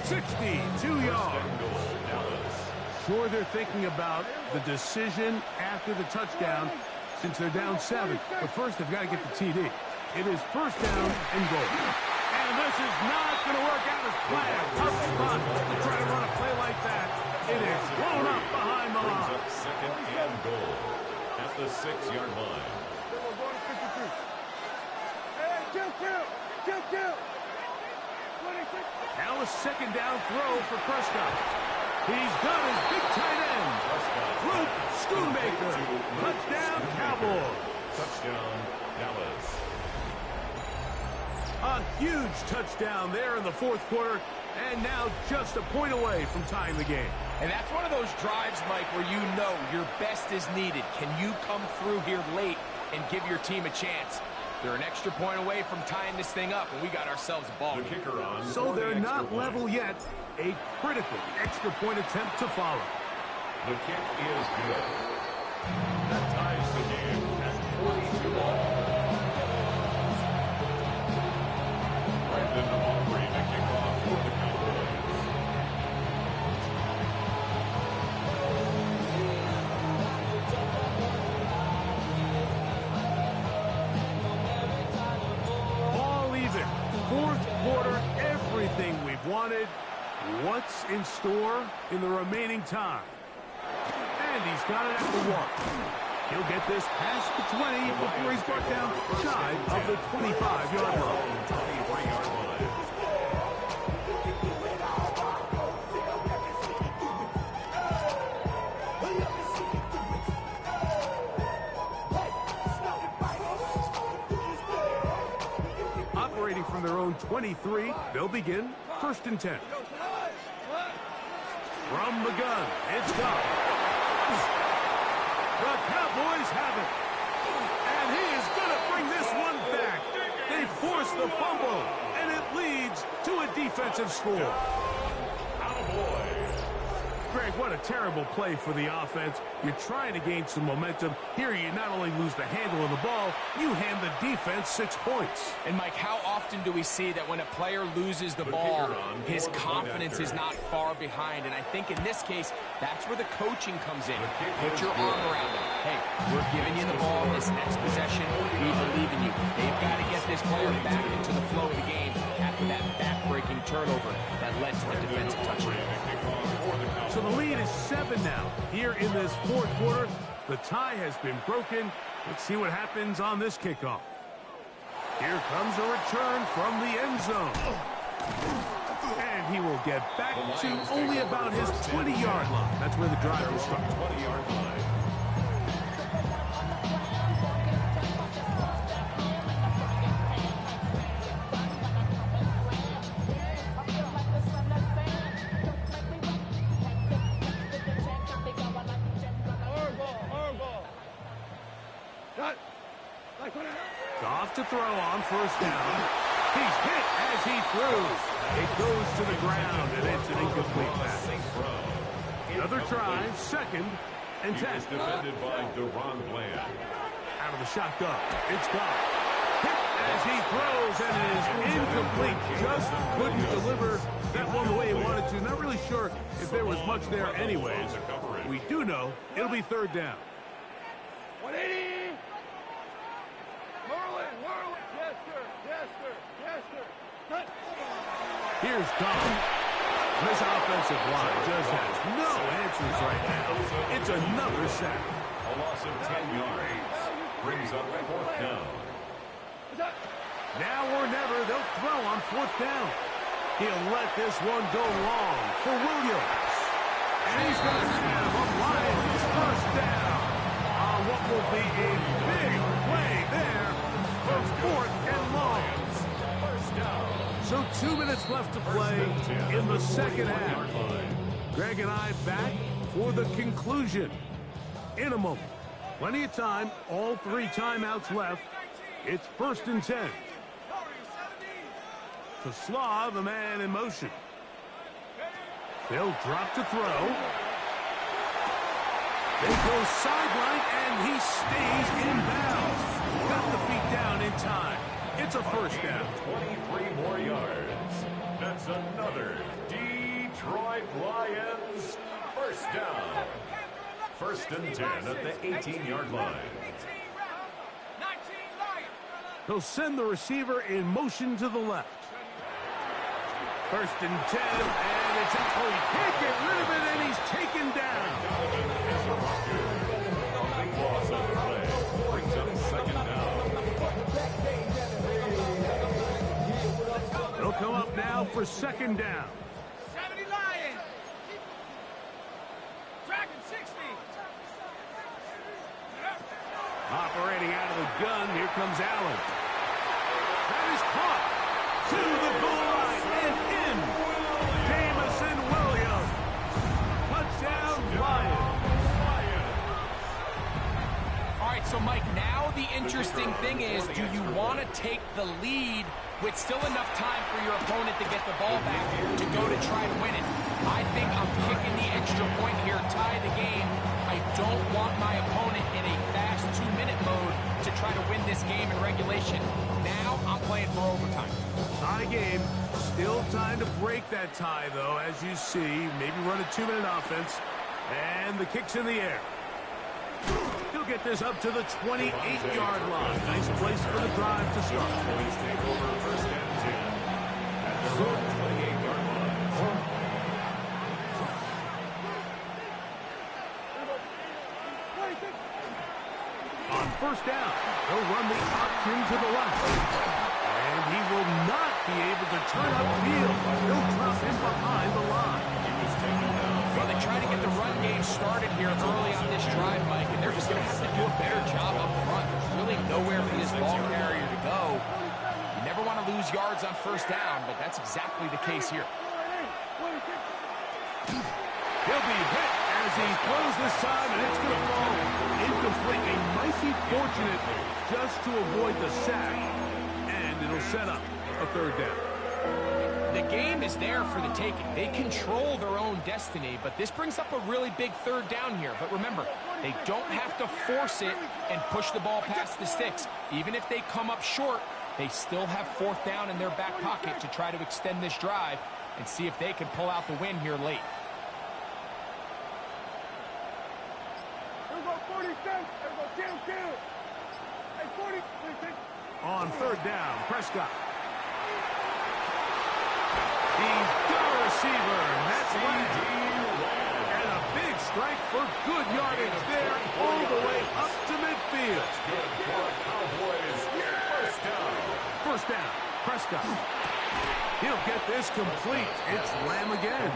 62 yards. sure they're thinking about the decision after the touchdown since they're down 7. But first, they've got to get the TD. It is first down and goal. And this is not going to work out as planned. Tough spot to try to run a play like that. It is blown up behind the line. Up second and goal at the 6-yard line. Now a second down throw for Prescott. He's got his big tight end. Luke Schoonmaker. Touchdown, Cowboys. Touchdown, Dallas. A huge touchdown there in the fourth quarter, and now just a point away from tying the game. And that's one of those drives, Mike, where you know your best is needed. Can you come through here late and give your team a chance? They're an extra point away from tying this thing up, and we got ourselves a ball. The kicker on. So they're not level yet. A critical extra point attempt to follow. The kick is good. That ties the game at 42-all. Brandon Aubrey to kick off for the Cowboys. All even. Fourth quarter, everything we've wanted. What's in store in the remaining time? And he's got it at the 1. He'll get this past the 20 before he's brought down shy of the 25-yard line. 23-yard line. Operating from their own 23, they'll begin first and 10. From the gun, it's gone. The Cowboys have it. And he is going to bring this one back. They force the fumble, and it leads to a defensive score. Cowboys. Greg, what a terrible play for the offense. You're trying to gain some momentum. Here you not only lose the handle of the ball, you hand the defense 6 points. And, Mike, how often do we see that when a player loses the ball, his confidence is not far behind? And I think in this case, that's where the coaching comes in. Put your arm around him. Hey, we're giving you the ball this next possession. We believe in you. They've got to get this player back into the flow of the game after that back-breaking turnover that led to a defensive touchdown. So the lead is 7 now. Here in this fourth quarter, the tie has been broken. Let's see what happens on this kickoff. Here comes a return from the end zone. And he will get back to only about his 20-yard line. That's where the drive will start. 20-yard line. Off to throw on first down. He's hit as he throws. It goes to the ground, and it's an incomplete pass. Another try, second and 10. He is defended by DaRon Bland. Out of the shotgun. It's gone. Hit as he throws, and it is incomplete. Just couldn't deliver that one the way he wanted to. Not really sure if there was much there anyways. We do know it'll be third down. 180! Merlin! Yes, sir! Yes, sir! Yes, sir! Cut! Here's Goff. This offensive line just has no answers right now. It's another sack. A loss of 10 yards. Brings up fourth down. Now or never, they'll throw on fourth down. He'll let this one go long for Williams. And he's going to have a Lions first down on what will be a big play there for fourth and long. So 2 minutes left to play in the second half. Greg and I back for the conclusion. In a moment. Plenty of time. All 3 timeouts left. It's first and 10. To Slaw, the man in motion. They'll drop to throw. They go sideline, and he stays in bounds. Got the feet down in time. It's a first down. 23 more yards. That's another Detroit Lions first down. First and 10 at the 18-yard line. He'll send the receiver in motion to the left. First and 10, and it's out. Oh, he can't get rid of it, and he's taken down. Loss of play brings up second down. It'll come up now for second down. 70 Lions. Dragon 60. Operating out of the gun, here comes Allen. That is caught to the goal line and in. Jamison Williams. Touchdown, Lions. All right, so Mike, now the interesting thing is, do you want to take the lead with still enough time for your opponent to get the ball back to go to try to win it? I think I'm kicking the extra point here, tie the game. I don't want my opponent in a fast 2-minute mode to try to win this game in regulation. Now I'm playing for overtime. Tie game. Still time to break that tie, though, as you see. Maybe run a 2-minute offense. And the kick's in the air. He'll get this up to the 28-yard line. Nice place for the drive to start. Boys take over first and 10 at their own 28-yard line. On first down, he'll run the option to the left. And he will not be able to turn upfield. He'll drop him behind the line. Well, they try to get the run game started here early on this drive, Mike, and they're just going to have to do a better job up front. There's really nowhere for this ball carrier to go. You never want to lose yards on first down, but that's exactly the case here. He'll be hit as he throws this time, and it's going to fall incomplete. A Micey fortunate just to avoid the sack, and it'll set up a third down. The game is there for the taking. They control their own destiny, but this brings up a really big third down here. But remember, they don't have to force it and push the ball past the sticks. Even if they come up short, they still have fourth down in their back pocket to try to extend this drive and see if they can pull out the win here late. On third down, Prescott. He's got a receiver, and that's Lamb. And a big strike for good yardage there, all the way up to midfield. Good for Cowboys. First down. First down, Prescott. He'll get this complete. It's Lamb again.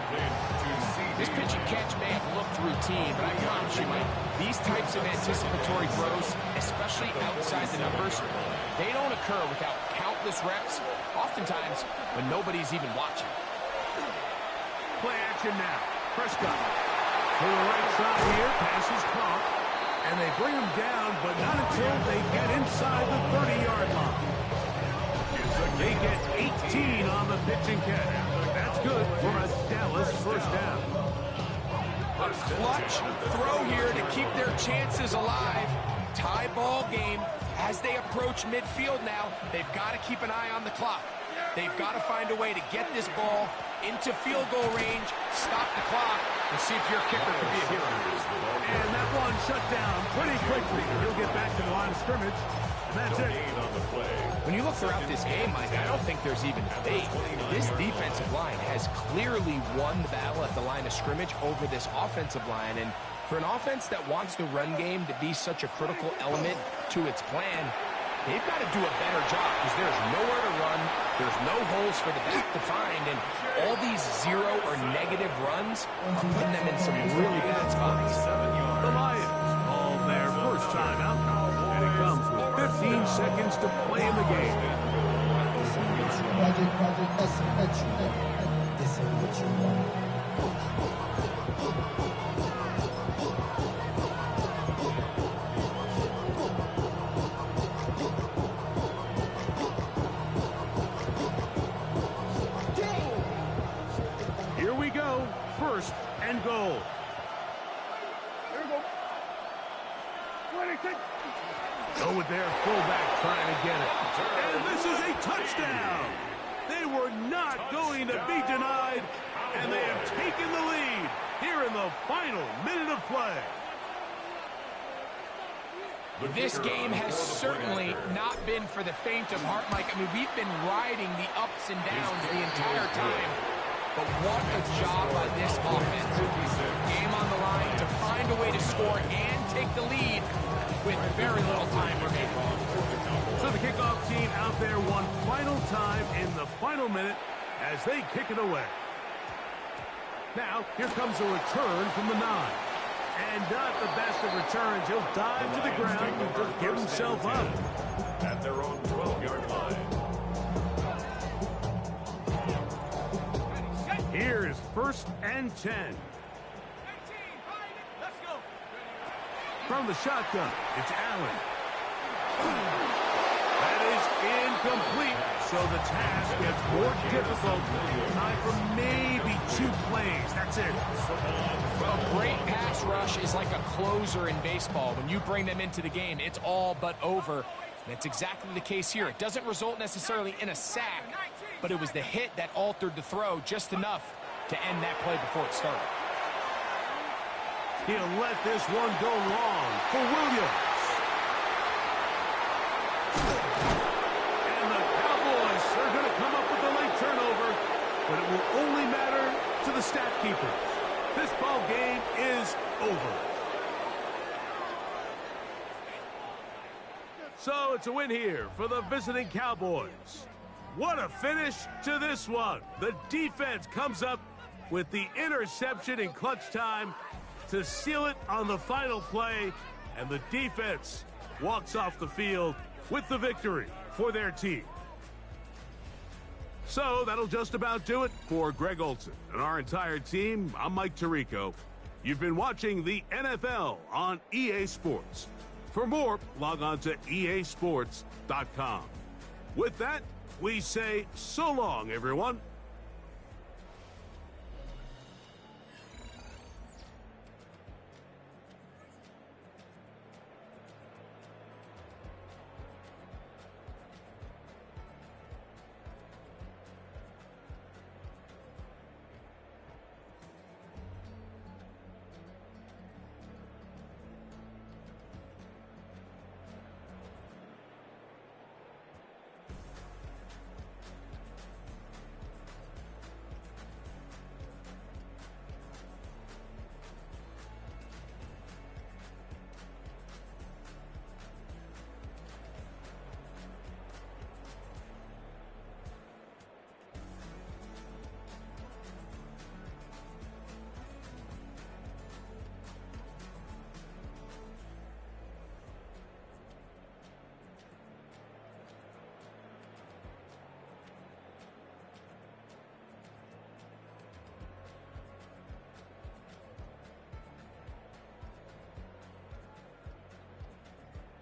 This pitch and catch may have looked routine, but I promise you, Mike, these types of anticipatory throws, especially outside the numbers, they don't occur without countless reps, oftentimes when nobody's even watching. Play action now. Prescott to the right side here. Pass is caught. And they bring him down, but not until they get inside the 30-yard line. They get 18 on the pitch and catch. That's good for a Dallas first down. Clutch throw here to keep their chances alive. Tie ball game. As they approach midfield now, they've got to keep an eye on the clock. They've got to find a way to get this ball into field goal range, stop the clock, and see if your kicker can be a hero. And that one shut down pretty quickly. He'll get back to the line of scrimmage, and that's it. When you look throughout this game, Mike, I don't think there's even debate. This defensive line has clearly won the battle at the line of scrimmage over this offensive line, and for an offense that wants the run game to be such a critical element to its plan, they've got to do a better job because there's nowhere to run, there's no holes for the back to find, and all these zero or negative runs are putting them in some really bad spots. The Lions call their first timeout, and it comes with 15 seconds to play in the game. This ain't what you want. Here we go. First and goal. Here we go. 26. Go with their fullback trying to get it. And this is a touchdown. They were not going to be denied, and they have taken the lead here in the final minute of play. This game has certainly not been for the faint of heart, Mike. I mean, we've been riding the ups and downs the entire time. But what a job by this offense. Game on the line to find a way to score and take the lead with very little time remaining. So the kickoff team out there one final time in the final minute as they kick it away. Now, here comes a return from the 9. And not the best of returns. He'll dive to the ground and just give himself up. At their own 12-yard line. Here is 1st and 10. From the shotgun, it's Allen. That is incomplete. So the task gets more difficult. Time for maybe 2 plays. That's it. A great pass rush is like a closer in baseball. When you bring them into the game, it's all but over. That's exactly the case here. It doesn't result necessarily in a sack, but it was the hit that altered the throw just enough to end that play before it started. He'll let this one go long for Williams. And the Cowboys are going to come up with a late turnover, but it will only matter to the stat keepers. This ball game is over. So it's a win here for the visiting Cowboys. What a finish to this one. The defense comes up with the interception in clutch time to seal it on the final play, and the defense walks off the field with the victory for their team. So that'll just about do it for Greg Olsen and our entire team. I'm Mike Tirico. You've been watching the NFL on EA Sports. For more, log on to easports.com. With that, we say so long, everyone.